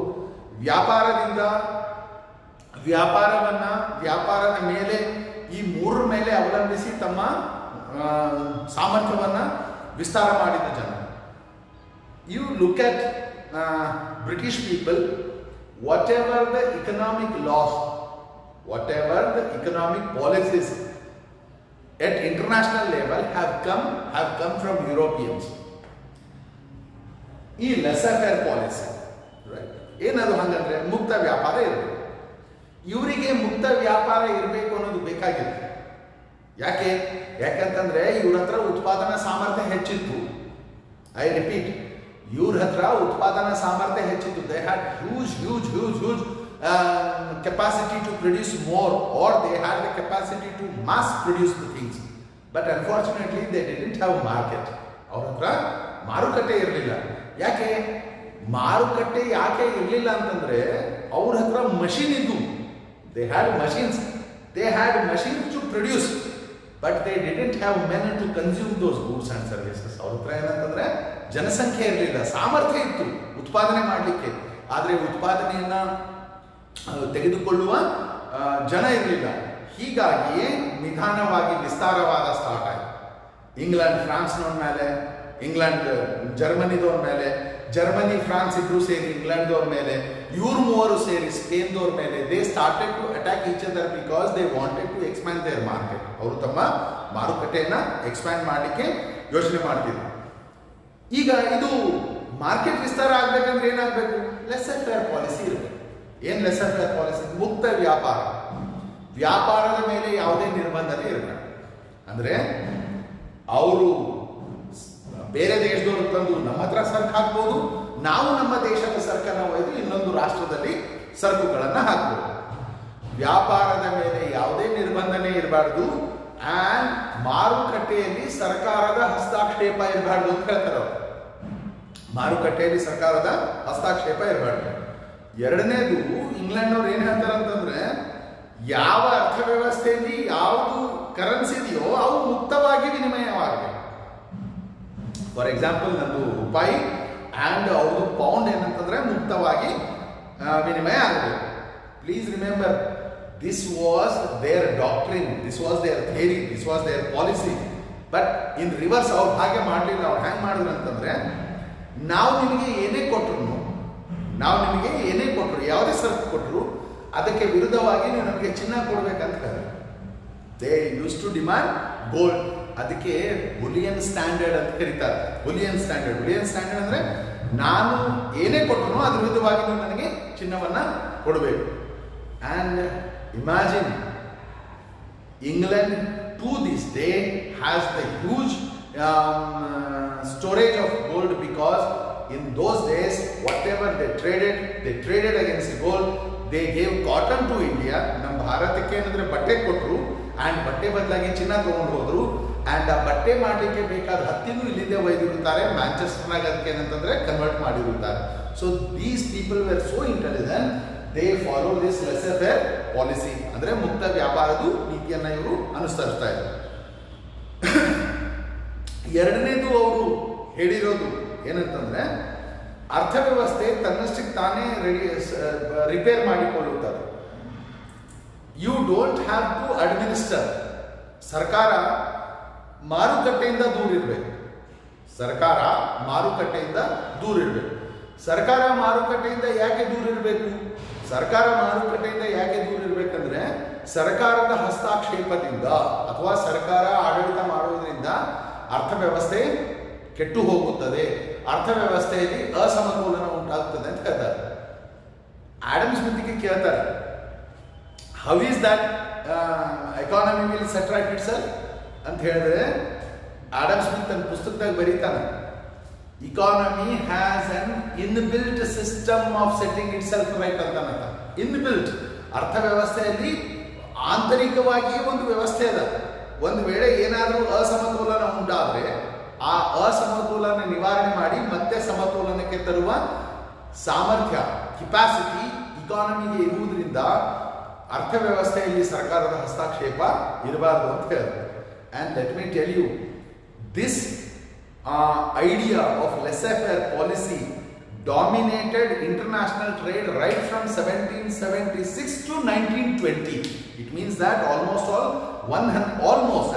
ವ್ಯಾಪಾರದ ಮೇಲೆ ಈ 3 ಮೇಲೆ ಅವಲಂಬಿಸಿ ತಮ್ಮ ಸಾಮರ್ಥ್ಯವನ್ನು ವಿಸ್ತಾರ ಮಾಡಿದ ಜನ. You look at British people, whatever the economic laws, whatever the economic policies at international level have come from Europeans. ಈ ಲೆಸರ್ ಪಾಲಿಸಿ, ರೈಟ್? ಏನದು ಹಂಗಂದ್ರೆ ಮುಕ್ತ ವ್ಯಾಪಾರ ಇರಬೇಕು. ಇವರಿಗೆ ಮುಕ್ತ ವ್ಯಾಪಾರ ಇರಬೇಕು ಅನ್ನೋದು ಬೇಕಾಗಿತ್ತು. ಯಾಕಂತಂದ್ರೆ ಇವ್ರ ಹತ್ರ ಉತ್ಪಾದನಾ ಸಾಮರ್ಥ್ಯ ಹೆಚ್ಚಿತ್ತು. ಐ ರಿಪೀಟ್, ಇವ್ರ ಹತ್ರ ಉತ್ಪಾದನಾ ಸಾಮರ್ಥ್ಯ ಹೆಚ್ಚಿತ್ತು. They had huge capacity to produce more, or they had the capacity to mass produce the things, but unfortunately they didn't have a market. ಅವ್ರ ಹತ್ರ ಮಾರುಕಟ್ಟೆ ಇರಲಿಲ್ಲ. ಮಾರುಕಟ್ಟೆ ಯಾಕೆ ಇರಲಿಲ್ಲ ಅಂತಂದ್ರೆ ಅವ್ರ ಹತ್ರ ಮಷಿನ್ ಇದ್ದು. they had machines to produce, but they didn't have men to consume those goods and services. ಅವ್ರ ಹತ್ರ ಏನಂತಂದ್ರೆ ಜನಸಂಖ್ಯೆ ಇರಲಿಲ್ಲ, ಸಾಮರ್ಥ್ಯ ಇತ್ತು ಉತ್ಪಾದನೆ ಮಾಡಲಿಕ್ಕೆ, ಆದರೆ ಉತ್ಪಾದನೆಯನ್ನ ತೆಗೆದುಕೊಳ್ಳುವ ಜನ ಇರಲಿಲ್ಲ. ಹೀಗಾಗಿ ನಿಧಾನವಾಗಿ ವಿಸ್ತಾರವಾದ ಸ್ಟಾರ್ಟ್ ಆಯಿತು. ಇಂಗ್ಲೆಂಡ್ ಫ್ರಾನ್ಸ್ನವ್ರ ಮೇಲೆ, ಇಂಗ್ಲೆಂಡ್ ಜರ್ಮನಿದವ್ರ ಮೇಲೆ, ಜರ್ಮನಿ ಫ್ರಾನ್ಸ್ ಇಬ್ರು ಸೇರಿ ಇಂಗ್ಲೆಂಡ್ದವ್ರ ಮೇಲೆ, ಇವ್ರು 3 ಸೇರಿ ಸ್ಪೇನ್ದವ್ರ ಮೇಲೆ, they started to attack each other because they wanted to expand their market. ಅವರು ತಮ್ಮ ಮಾರುಕಟ್ಟೆಯನ್ನ ಎಕ್ಸ್ಪ್ಯಾಂಡ್ ಮಾಡಲಿಕ್ಕೆ ಯೋಚನೆ ಮಾಡ್ತಿದ್ರು. ಈಗ ಇದು ಮಾರ್ಕೆಟ್ ವಿಸ್ತಾರ ಆಗ್ಬೇಕಂದ್ರೆ ಏನಾಗಬೇಕು? ಲೆಸರ್ ಫೇರ್ ಪಾಲಿಸಿ ಇರಬೇಕು. ಏನು ಲೆಸರ್ ಫೇರ್ ಪಾಲಿಸಿ? ಮುಕ್ತ ವ್ಯಾಪಾರದ ಮೇಲೆ ಯಾವುದೇ ನಿರ್ಬಂಧನೆ ಇರಬೇಕು. ಅಂದರೆ ಅವರು ಬೇರೆ ದೇಶದವರು ತಂದು ನಮ್ಮ ಹತ್ರ ಸರಕು ಹಾಕ್ಬೋದು, ನಾವು ನಮ್ಮ ದೇಶದ ಸರಕನ್ನು ಒಯ್ದು ಇನ್ನೊಂದು ರಾಷ್ಟ್ರದಲ್ಲಿ ಸರಕುಗಳನ್ನು ಹಾಕ್ಬೋದು. ವ್ಯಾಪಾರದ ಮೇಲೆ ಯಾವುದೇ ನಿರ್ಬಂಧನೆ ಇರಬಾರ್ದು, ಆ್ಯಂಡ್ ಮಾರುಕಟ್ಟೆಯಲ್ಲಿ ಸರ್ಕಾರದ ಹಸ್ತಕ್ಷೇಪ ಇರಬಾರ್ದು ಅಂತ ಹೇಳ್ತಾರೆ ಅವರು. ಮಾರುಕಟ್ಟೆಯಲ್ಲಿ ಸರ್ಕಾರದ ಹಸ್ತಕ್ಷೇಪ ಇರಬಾರ್ದು. ಎರಡನೇದು, ಇಂಗ್ಲೆಂಡ್ನವ್ರು ಏನು ಹೇಳ್ತಾರೆ ಅಂತಂದ್ರೆ, ಯಾವ ಅರ್ಥವ್ಯವಸ್ಥೆಯಲ್ಲಿ ಯಾವುದು ಕರೆನ್ಸಿ ಇದೆಯೋ ಅವು ಮುಕ್ತವಾಗಿ ವಿನಿಮಯವಾಗಬೇಕು. ಫಾರ್ ಎಕ್ಸಾಂಪಲ್, ನಂದು ರೂಪಾಯಿ ಆ್ಯಂಡ್ ಅವ್ರದ್ದು ಪೌಂಡ್ ಏನಂತಂದ್ರೆ ಮುಕ್ತವಾಗಿ ವಿನಿಮಯ ಆಗಬೇಕು. Please remember, this was their doctrine, this was their theory, this was their policy. But in reverse ಅವ್ರು ಹಾಗೆ ಮಾಡಲಿಲ್ಲ. ಅವ್ರು ಹೆಂಗೆ ಮಾಡಿದ್ರು ಅಂತಂದ್ರೆ, ನಾವು ನಿಮಗೆ ಏನೇ ಕೊಟ್ಟರು, ಯಾವುದೇ ಸರಕು ಕೊಟ್ಟರು ಅದಕ್ಕೆ ವಿರುದ್ಧವಾಗಿ ನೀವು ನಮಗೆ ಚಿನ್ನ ಕೊಡ್ಬೇಕಂತ ಹೇಳಿದ್ರು. They use to demand gold. ಅದಕ್ಕೆ ಬುಲಿಯನ್ ಸ್ಟ್ಯಾಂಡರ್ಡ್ ಅಂತ ಕರೀತಾರೆ. ಬುಲಿಯನ್ ಸ್ಟ್ಯಾಂಡರ್ಡ್ ಅಂದ್ರೆ ನಾನು ಏನೇ ಕೊಟ್ಟರು ಅದ್ರ ವಿರುದ್ಧವಾಗಿ ನೀವು ನನಗೆ ಚಿನ್ನವನ್ನ ಕೊಡಬೇಕು. And imagine, England to this day has the huge storage of gold, because in those days whatever they traded against gold. They gave cotton to India. ನಮ್ಮ ಭಾರತಕ್ಕೆ ಏನಂದ್ರೆ ಬಟ್ಟೆ ಕೊಟ್ಟರು, ಆ್ಯಂಡ್ ಬಟ್ಟೆ ಬದಲಾಗಿ ಚಿನ್ನ ತಗೊಂಡು ಹೋದ್ರು. ಆ್ಯಂಡ್ ಆ ಬಟ್ಟೆ ಮಾಡಲಿಕ್ಕೆ ಬೇಕಾದ ಹತ್ತಿನೂ ಇಲ್ಲಿಂದೇ ಒಯ್ದಿರುತ್ತಾರೆ. ಮ್ಯಾಂಚೆಸ್ಟರ್ನಾಗ ಅದಕ್ಕೆ ಏನಂತಂದ್ರೆ ಕನ್ವರ್ಟ್ ಮಾಡಿರುತ್ತಾರೆ. So these people were so intelligent, they follow this laissez faire policy, ಅಂದ್ರೆ ಮುಕ್ತ ವ್ಯಾಪಾರದ ನೀತಿಯನ್ನ ಇವರು ಅನುಸರಿಸ್ತಾ ಇದ್ದಾರೆ. ಎರಡನೇದು ಅವರು ಹೇಳಿರೋದು ಏನಂತಂದ್ರೆ, ಅರ್ಥವ್ಯವಸ್ಥೆ ತನ್ನಷ್ಟಕ್ಕೆ ತಾನೇ ರಿಪೇರ್ ಮಾಡಿಕೊಳ್ಳುತ್ತದೆ. You don't have to administer. ಸರ್ಕಾರ ಮಾರುಕಟ್ಟೆಯಿಂದ ದೂರ ಇರಬೇಕು. ಸರ್ಕಾರ ಮಾರುಕಟ್ಟೆಯಿಂದ ಯಾಕೆ ದೂರ ಇರಬೇಕು? ಇರಬೇಕಂದ್ರೆ, ಸರ್ಕಾರದ ಹಸ್ತಕ್ಷೇಪದಿಂದ ಅಥವಾ ಸರ್ಕಾರ ಆಡಳಿತ ಮಾಡುವುದರಿಂದ ಅರ್ಥವ್ಯವಸ್ಥೆ ಕೆಟ್ಟು ಹೋಗುತ್ತದೆ, ಅರ್ಥವ್ಯವಸ್ಥೆಯಲ್ಲಿ ಅಸಮತೋಲನ ಉಂಟಾಗುತ್ತದೆ ಅಂತ ಹೇಳ್ತಾರೆ. ಆಡಮ್ ಸ್ಮಿತ್ಗೆ ಕೇಳ್ತಾರೆ, how is that economy will set right itself ಅಂತ ಹೇಳಿದ್ರೆ, ಆಡಮ್ ಸ್ಮಿತ್ ತನ್ನ ಪುಸ್ತಕದಾಗ ಬರೀತಾನೆ, economy has an inbuilt system of setting itself right ಅಂತ. ಇನ್ಬಿಲ್ಟ್, ಅರ್ಥವ್ಯವಸ್ಥೆಯಲ್ಲಿ ಆಂತರಿಕವಾಗಿ ಒಂದು ವ್ಯವಸ್ಥೆ ಅದ. ಒಂದು ವೇಳೆ ಏನಾದರೂ ಅಸಮತೋಲನ ಉಂಟಾದರೆ ಆ ಅಸಮತೋಲನ ನಿವಾರಣೆ ಮಾಡಿ ಮತ್ತೆ ಸಮತೋಲನಕ್ಕೆ ತರುವ ಸಾಮರ್ಥ್ಯ, ಕೆಪಾಸಿಟಿ ಇಕಾನಮಿಗೆ ಇರುವುದರಿಂದ ಅರ್ಥವ್ಯವಸ್ಥೆಯಲ್ಲಿ ಸರ್ಕಾರದ ಹಸ್ತಕ್ಷೇಪ ಇರಬಾರ್ದು ಅಂತ ಹೇಳ್ತಾರೆ. And let me tell you, this idea of laissez-faire policy dominated international trade right from 1776 to 1920. It means that almost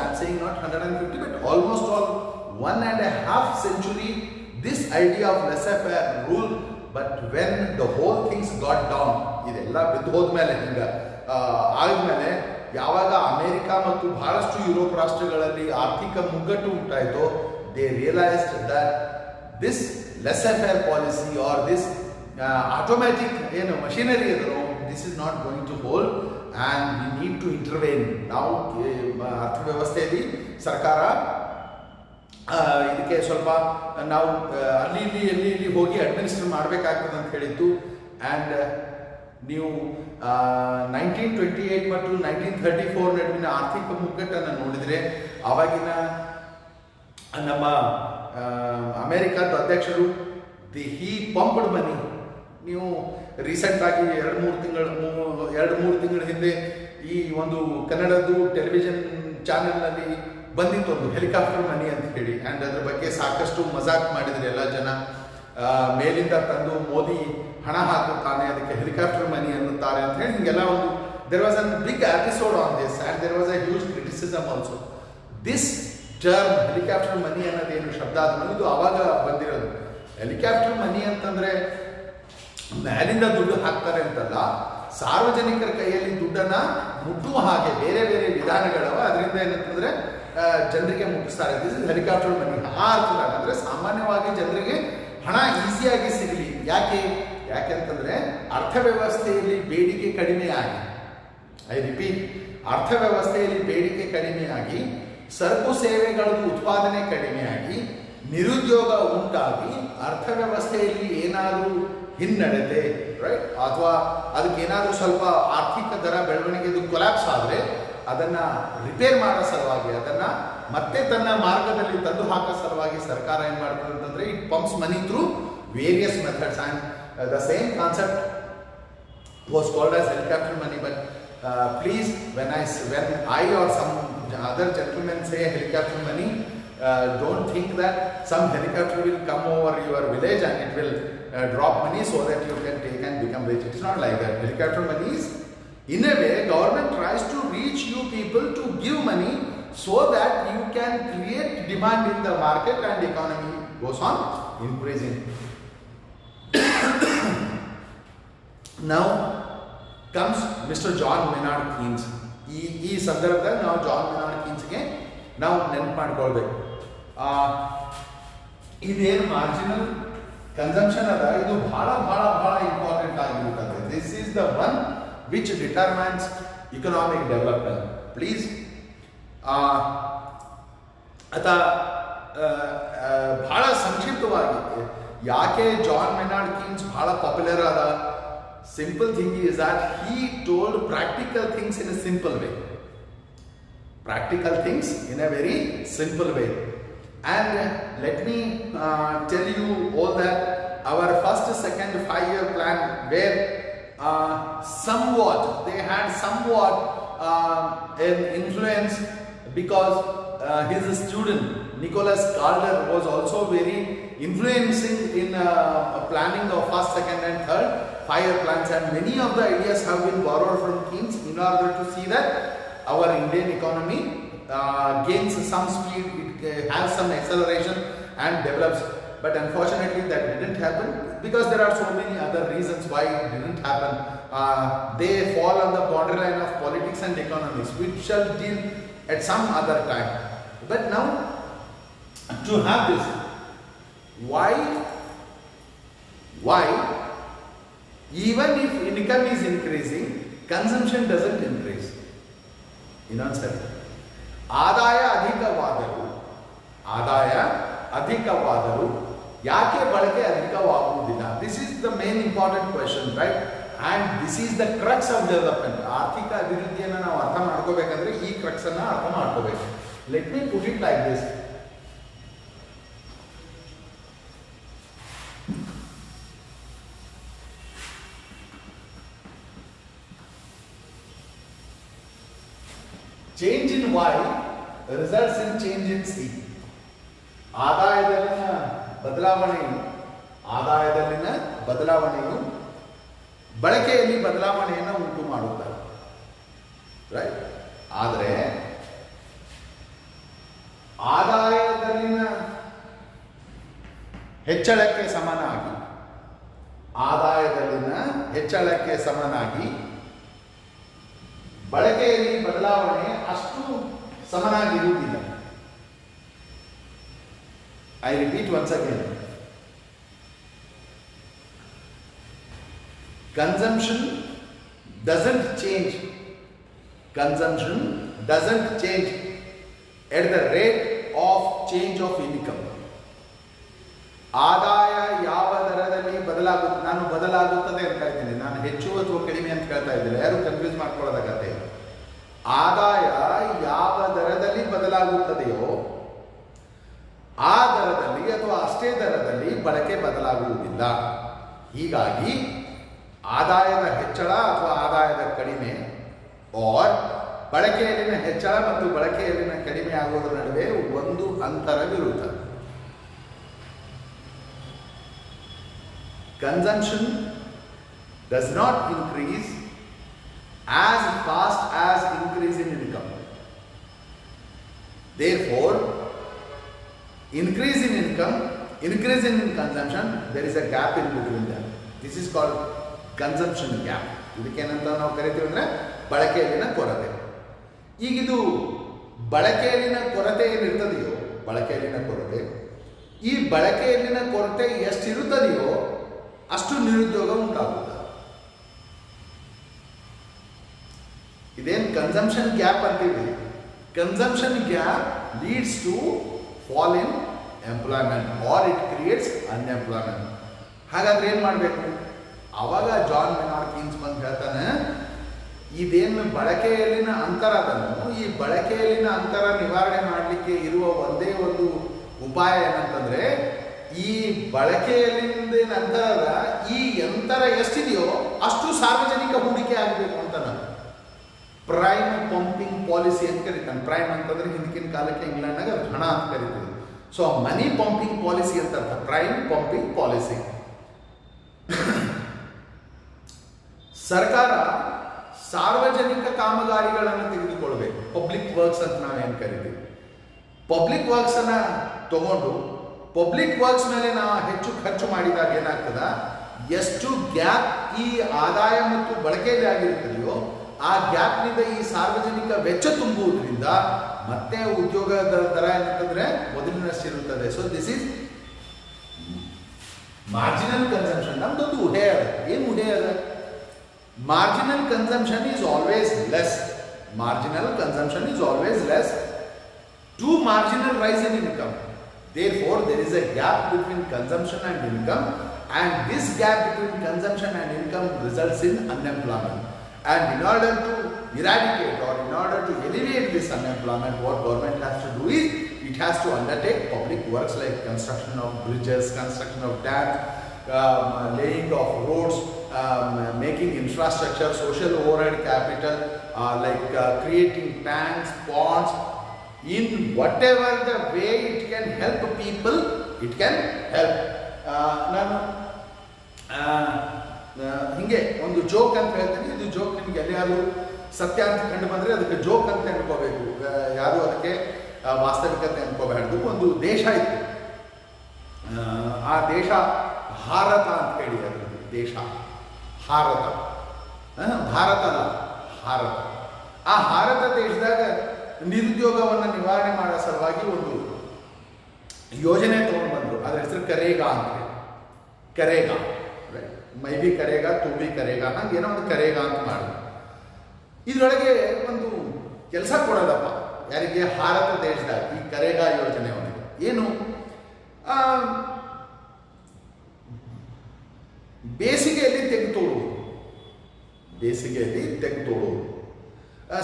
I'm saying not 150, but almost all 1.5 century this idea of laissez-faire rule. But when the whole things got down, ಇದೆಲ್ಲ ಬಿದ್ದು ಹೋದ್ಮೇಲೆ, ಹಿಂಗೆ ಆದ್ಮೇಲೆ ಯಾವಾಗ America ಮತ್ತು ಬಹಳಷ್ಟು Europe ರಾಷ್ಟ್ರಗಳಲ್ಲಿ ಆರ್ಥಿಕ ಮುಗ್ಗಟ್ಟು ಉಂಟಾಯಿತು, they realized that this laissez-faire policy or this automatic machinery, this is not going to hold and we need to intervene. ನಾವು ಅರ್ಥವ್ಯವಸ್ಥೆಯಲ್ಲಿ ಸರ್ಕಾರ ಇದಕ್ಕೆ ಸ್ವಲ್ಪ ನಾವು ಅಲ್ಲಿ ಇಲ್ಲಿ ಹೋಗಿ ಅಡ್ಮಿನಿಸ್ಟ್ರೇಟ್ ಮಾಡಬೇಕಾಗ್ತದೆ ಅಂತ ಹೇಳಿತ್ತು. ಆ್ಯಂಡ್ ನೀವು 1928 ಮತ್ತು 1934 ನಡುವಿನ ಆರ್ಥಿಕ ಮುಗ್ಗಟ್ಟನ್ನು ನೋಡಿದರೆ, ಆವಾಗಿನ ನಮ್ಮ ಅಮೆರಿಕದ ಅಧ್ಯಕ್ಷರು ಹಿ ಪಂಪ್ಡ್ ಮನಿ. ನೀವು ರೀಸೆಂಟಾಗಿ 2-3 ತಿಂಗಳ ಹಿಂದೆ ಈ ಒಂದು ಕನ್ನಡದ್ದು ಟೆಲಿವಿಷನ್ ಚಾನೆಲ್ನಲ್ಲಿ ಬಂದಿತ್ತು ಒಂದು ಹೆಲಿಕಾಪ್ಟರ್ ಮನಿ ಅಂತ ಹೇಳಿ. ಆ್ಯಂಡ್ ಅದ್ರ ಬಗ್ಗೆ ಸಾಕಷ್ಟು ಮಜಾಕ್ ಮಾಡಿದ್ರು ಎಲ್ಲ ಜನ. ಮೇಲಿಂದ ತಂದು ಮೋದಿ ಹಣ ಹಾಕುತ್ತಾನೆ, ಅದಕ್ಕೆ ಹೆಲಿಕಾಪ್ಟರ್ ಮನಿ ಅನ್ನುತ್ತಾರೆ ಅಂತ ಹೇಳಿ ಹಿಂಗೆಲ್ಲ ಒಂದು there was an big episode on this and there was a huge criticism also. This term helicopter money ಅನ್ನೋದೇನು ಶಬ್ದ ಅದನ್ನು ಇದು ಆವಾಗ ಬಂದಿರೋದು. ಹೆಲಿಕಾಪ್ಟರ್ ಮನಿ ಅಂತಂದ್ರೆ ಮೇಲಿಂದ ದುಡ್ಡು ಹಾಕ್ತಾರೆ ಅಂತಲ್ಲ, ಸಾರ್ವಜನಿಕರ ಕೈಯಲ್ಲಿ ದುಡ್ಡನ್ನ ಮುಟ್ಟುವ ಹಾಗೆ ಬೇರೆ ಬೇರೆ ವಿಧಾನಗಳವ. ಅದರಿಂದ ಏನಂತಂದ್ರೆ ಜನರಿಗೆ ಮುಟ್ಟಿಸ್ತಾರೆ. ದಿಸ್ ಇಸ್ ಹೆಲಿಕಾಪ್ಟರ್ ಮನಿ. ಆ ಅರ್ಥದಾಗ ಅಂದ್ರೆ ಸಾಮಾನ್ಯವಾಗಿ ಜನರಿಗೆ ಹಣ ಈಸಿಯಾಗಿ ಸಿಗಲಿ. ಯಾಕೆಂತಂದ್ರೆ ಅರ್ಥವ್ಯವಸ್ಥೆಯಲ್ಲಿ ಬೇಡಿಕೆ ಕಡಿಮೆಯಾಗಿ, ಐ ರಿಪೀಟ್, ಅರ್ಥವ್ಯವಸ್ಥೆಯಲ್ಲಿ ಬೇಡಿಕೆ ಕಡಿಮೆಯಾಗಿ, ಸರಕು ಸೇವೆಗಳದ್ದು ಉತ್ಪಾದನೆ ಕಡಿಮೆಯಾಗಿ, ನಿರುದ್ಯೋಗ ಉಂಟಾಗಿ ಅರ್ಥವ್ಯವಸ್ಥೆಯಲ್ಲಿ ಏನಾದರೂ ಹಿನ್ನಡೆತೆ, ರೈಟ್, ಅಥವಾ ಅದಕ್ಕೇನಾದರೂ ಸ್ವಲ್ಪ ಆರ್ಥಿಕ ದರ ಬೆಳವಣಿಗೆದು ಕೊಲ್ಯಾಪ್ಸ್ ಆದರೆ ಅದನ್ನು ರಿಪೇರ್ ಮಾಡೋ ಸಲುವಾಗಿ, ಅದನ್ನು ಮತ್ತೆ ತನ್ನ ಮಾರ್ಗದಲ್ಲಿ ತಂದು ಹಾಕೋ ಸಲುವಾಗಿ ಸರ್ಕಾರ ಏನು ಮಾಡ್ತದೆ ಅಂತಂದರೆ it pumps money through various methods. And the same concept was called as helicopter money, but please, when I or some other gentlemen say helicopter money, don't think that some helicopter will come over your village and it will drop money so that you can take and become rich. It's not like that. Helicopter money is, in a way, government tries to reach you people to give money so that you can create demand in the market and the economy goes on increasing. Now comes Mr. John Maynard Keynes. ಈ ಸಂದರ್ಭದಲ್ಲಿ ನಾವು John Maynard ಕೀನ್ಸ್ಗೆ ನಾವು ನೆನಪು ಮಾಡ್ಕೊಳ್ಬೇಕು. ಇದೇನು marginal consumption ಅದ, ಇದು ಬಹಳ ಬಹಳ ಬಹಳ ಇಂಪಾರ್ಟೆಂಟ್ ಆಗಿರುತ್ತದೆ. This is the one which determines economic development. Please ಬಹಳ ಸಂಕ್ಷಿಪ್ತವಾಗಿ ಯಾಕೆ ಜಾನ್ ಮೆನಾರ್ಡ್ ಕೀನ್ಸ್ ಬಹಳ ಪಾಪ್ಯುಲರ್ ಆದ? Simple thing is that he told practical things in a simple way. Practical things in a very simple way. And let me tell you all that our first, second, 5-year plan where they had somewhat an influence because his student Nicholas Calder was also very influencing in planning of first, second and third 5-year plans, and many of the ideas have been borrowed from Keynes in order to see that our Indian economy gains some speed, it has some acceleration and develops. But unfortunately that didn't happen because there are so many other reasons why it didn't happen. They fall on the borderline of politics and economics, which shall deal at some other time. But now to have this, why even if income is increasing, consumption doesn't increase? ಇನ್ನೊಂದ್ಸರಿ, ಆದಾಯ ಅಧಿಕವಾದರೂ ಯಾಕೆ ಬಳಕೆ ಅಧಿಕವಾಗುವುದಿಲ್ಲ? This is the main important question, right? And this is the crux of development. ಆರ್ಥಿಕ ಅಭಿವೃದ್ಧಿಯನ್ನು ನಾವು ಅರ್ಥ ಮಾಡ್ಕೋಬೇಕಂದ್ರೆ ಈ ಕ್ರಕ್ಸ್ ಅನ್ನು ಅರ್ಥ ಮಾಡ್ಕೋಬೇಕು. Let me put it like this. Change in Y results in change in C. ಆದಾಯದಲ್ಲಿನ ಬದಲಾವಣೆಯು ಬಳಕೆಯಲ್ಲಿ ಬದಲಾವಣೆಯನ್ನು ಉಂಟು ಮಾಡುತ್ತದೆ, ರೈಟ್? ಆದರೆ ಆದಾಯದಲ್ಲಿನ ಹೆಚ್ಚಳಕ್ಕೆ ಸಮನಾಗಿ ಬಳಕೆಯಲ್ಲಿ ಬದಲಾವಣೆ ಅಷ್ಟು ಸಮನಾಗಿರುವುದಿಲ್ಲ. I repeat once again. Consumption doesn't change at the rate of change of income. ಆದಾಯ ಯಾವ ದರದಲ್ಲಿ ಬದಲಾಗುತ್ತದೆ ಅಂತ ಹೇಳ್ತೀನಿ. ನಾನು ಹೆಚ್ಚು ಅಥವಾ ಕಡಿಮೆ ಅಂತ ಹೇಳ್ತಾ ಇದ್ದೀನಿ, ಯಾರು ಕನ್ಫ್ಯೂಸ್ ಮಾಡ್ಕೊಳ್ಳೋದಾಗತ್ತೆ. ಆದಾಯ ಯಾವ ದರದಲ್ಲಿ ಬದಲಾಗುತ್ತದೆಯೋ ಆ ದರದಲ್ಲಿ ಅಥವಾ ಅಷ್ಟೇ ದರದಲ್ಲಿ ಬಳಕೆ ಬದಲಾಗುವುದಿಲ್ಲ. ಹೀಗಾಗಿ ಆದಾಯದ ಹೆಚ್ಚಳ ಅಥವಾ ಆದಾಯದ ಕಡಿಮೆ ಆರ್ ಬಳಕೆಯಲ್ಲಿನ ಹೆಚ್ಚಳ ಮತ್ತು ಬಳಕೆಯಲ್ಲಿನ ಕಡಿಮೆ ಆಗುವುದರ ನಡುವೆ ಒಂದು ಅಂತರವಿರುತ್ತದೆ. Consumption does not increase as fast as increase in income. Therefore, increase in income, increase in consumption, there is a gap in between them. This is called consumption gap. ಇದಕ್ಕೇನಂತ ನಾವು ಕರಿತೀವಿ ಅಂದರೆ ಬಳಕೆಯಲ್ಲಿನ ಕೊರತೆ. ಈಗಿದು ಬಳಕೆಯಲ್ಲಿನ ಕೊರತೆ ಏನಿರ್ತದೆಯೋ, ಈ ಬಳಕೆಯಲ್ಲಿನ ಕೊರತೆ ಎಷ್ಟಿರುತ್ತದೆಯೋ ಅಷ್ಟು ನಿರುದ್ಯೋಗ ಉಂಟಾಗುತ್ತದೆ. ಇದೇನು ಕನ್ಸಂಪ್ಷನ್ ಗ್ಯಾಪ್ ಅಂತೀವಿ. Consumption gap leads to fall in employment or it creates unemployment. ಹಾಗಾದ್ರೆ ಏನು ಮಾಡಬೇಕು? ಅವಾಗ ಜಾನ್ ಮೆನಾರ್ಡ್ ಕೀನ್ಸ್ ಬಂದು ಹೇಳ್ತಾನೆ, ಇದೇನು ಬಳಕೆಯಲ್ಲಿನ ಅಂತರ ಅದನ್ನು, ಈ ಬಳಕೆಯಲ್ಲಿನ ಅಂತರ ನಿವಾರಣೆ ಮಾಡಲಿಕ್ಕೆ ಇರುವ ಒಂದೇ ಒಂದು ಉಪಾಯ ಏನಂತಂದರೆ, ಈ ಬಳಕೆಯಲ್ಲಿಂದ ನಂತರದ ಈ ಯಂತ್ರ ಎಷ್ಟಿದೆಯೋ ಅಷ್ಟು ಸಾರ್ವಜನಿಕ ಹೂಡಿಕೆ ಆಗಬೇಕು ಅಂತ ನಾನು ಪ್ರೈಮ್ ಪಂಪಿಂಗ್ ಪಾಲಿಸಿ ಅಂತ ಕರೀತಾನೆ. ಪ್ರೈಮ್ ಅಂತಂದ್ರೆ ಹಿಂದಿನ ಕಾಲಕ್ಕೆ ಇಂಗ್ಲೆಂಡ್ನಾಗ ಹಣ ಅಂತ ಕರೀತೀವಿ. ಸೊ ಮನಿ ಪಂಪಿಂಗ್ ಪಾಲಿಸಿ ಅಂತ ಅರ್ಥ, ಪ್ರೈಮ್ ಪಂಪಿಂಗ್ ಪಾಲಿಸಿ. ಸರ್ಕಾರ ಸಾರ್ವಜನಿಕ ಕಾಮಗಾರಿಗಳನ್ನು ತೆಗೆದುಕೊಳ್ಬೇಕು, ಪಬ್ಲಿಕ್ ವರ್ಕ್ಸ್ ಅಂತ ನಾವೇನು ಕರಿತೀವಿ. ಪಬ್ಲಿಕ್ ವರ್ಕ್ಸ್ ಅನ್ನ ತಗೊಂಡು ಪಬ್ಲಿಕ್ ವರ್ಕ್ಸ್ ಮೇಲೆ ನಾವು ಹೆಚ್ಚು ಖರ್ಚು ಮಾಡಿದಾಗ ಏನಾಗ್ತದ, ಎಷ್ಟು ಗ್ಯಾಪ್ ಈ ಆದಾಯ ಮತ್ತು ಬಳಕೆಯಲ್ಲಿ ಆಗಿರುತ್ತದೆಯೋ ಆ ಗ್ಯಾಪ್ನಿಂದ ಈ ಸಾರ್ವಜನಿಕ ವೆಚ್ಚ ತುಂಬುವುದರಿಂದ ಮತ್ತೆ ಉದ್ಯೋಗದ ದರ ಏನಂತಂದ್ರೆ ಮೊದಲಿನಷ್ಟಿರುತ್ತದೆ. So this is marginal consumption. ನಮ್ದೊಂದು ಊಹೆ ಅದ. ಏನು ಊಹೆ ಅದ? Marginal consumption is always less. Marginal consumption is always less to marginal rise in income. Therefore, there is a gap between consumption and income, and this gap between consumption and income results in unemployment. And in order to eradicate or in order to alleviate this unemployment, what government has to do is it has to undertake public works like construction of bridges, construction of dams, laying of roads, making infrastructure, social overhead capital, like creating tanks, ponds. In whatever the way it can help people, it can help. ನಾನು ಹಿಂಗೆ ಒಂದು joke ಅಂತ ಹೇಳ್ತೀನಿ. ಇದು joke ನಿಮ್ಗೆ ಎಲ್ಲಿಯಾದರೂ ಸತ್ಯ ಅಂತ ಕಂಡು ಬಂದರೆ ಅದಕ್ಕೆ ಜೋಕ್ ಅಂತ ಅನ್ಕೋಬೇಕು, ಯಾರು ಅದಕ್ಕೆ ವಾಸ್ತವಿಕತೆ ಅನ್ಕೋಬಾರ್ದು. ಒಂದು ದೇಶ ಇತ್ತು, ಆ ದೇಶ ಭಾರತ ಅಂತ ಹೇಳಿ, ಅದು ದೇಶ ಭಾರತ, ಭಾರತ ಅಲ್ಲ ಭಾರತ. ಆ ಭಾರತ ದೇಶದಾಗ ನಿರುದ್ಯೋಗವನ್ನು ನಿವಾರಣೆ ಮಾಡೋ ಸಲುವಾಗಿ ಒಂದು ಯೋಜನೆ ತಗೊಂಡು ಬಂದರು. ಅದರ ಹೆಸರು ಕರೇಗಾ ಅಂತ. ಕರೇಗಾ, ಮೈ ಬಿ ಕರೇಗಾ, ತು ಬಿ ಕರೇಗಾ, ನಂಗೆ ಏನೋ ಒಂದು ಕರೇಗಾ ಅಂತ ಮಾಡಿದ್ರು. ಇದರೊಳಗೆ ಒಂದು ಕೆಲಸ ಕೊಡೋದಪ್ಪ ಯಾರಿಗೆ? ಭಾರತ ದೇಶದಾಗ ಈ ಕರೇಗಾ ಯೋಜನೆ ಅವನಿಗೆ ಏನು, ಬೇಸಿಗೆಯಲ್ಲಿ ತೆಗೆದುತೋಡುವುದು. ಬೇಸಿಗೆಯಲ್ಲಿ ತೆಗೆದುತೋಡುವುದು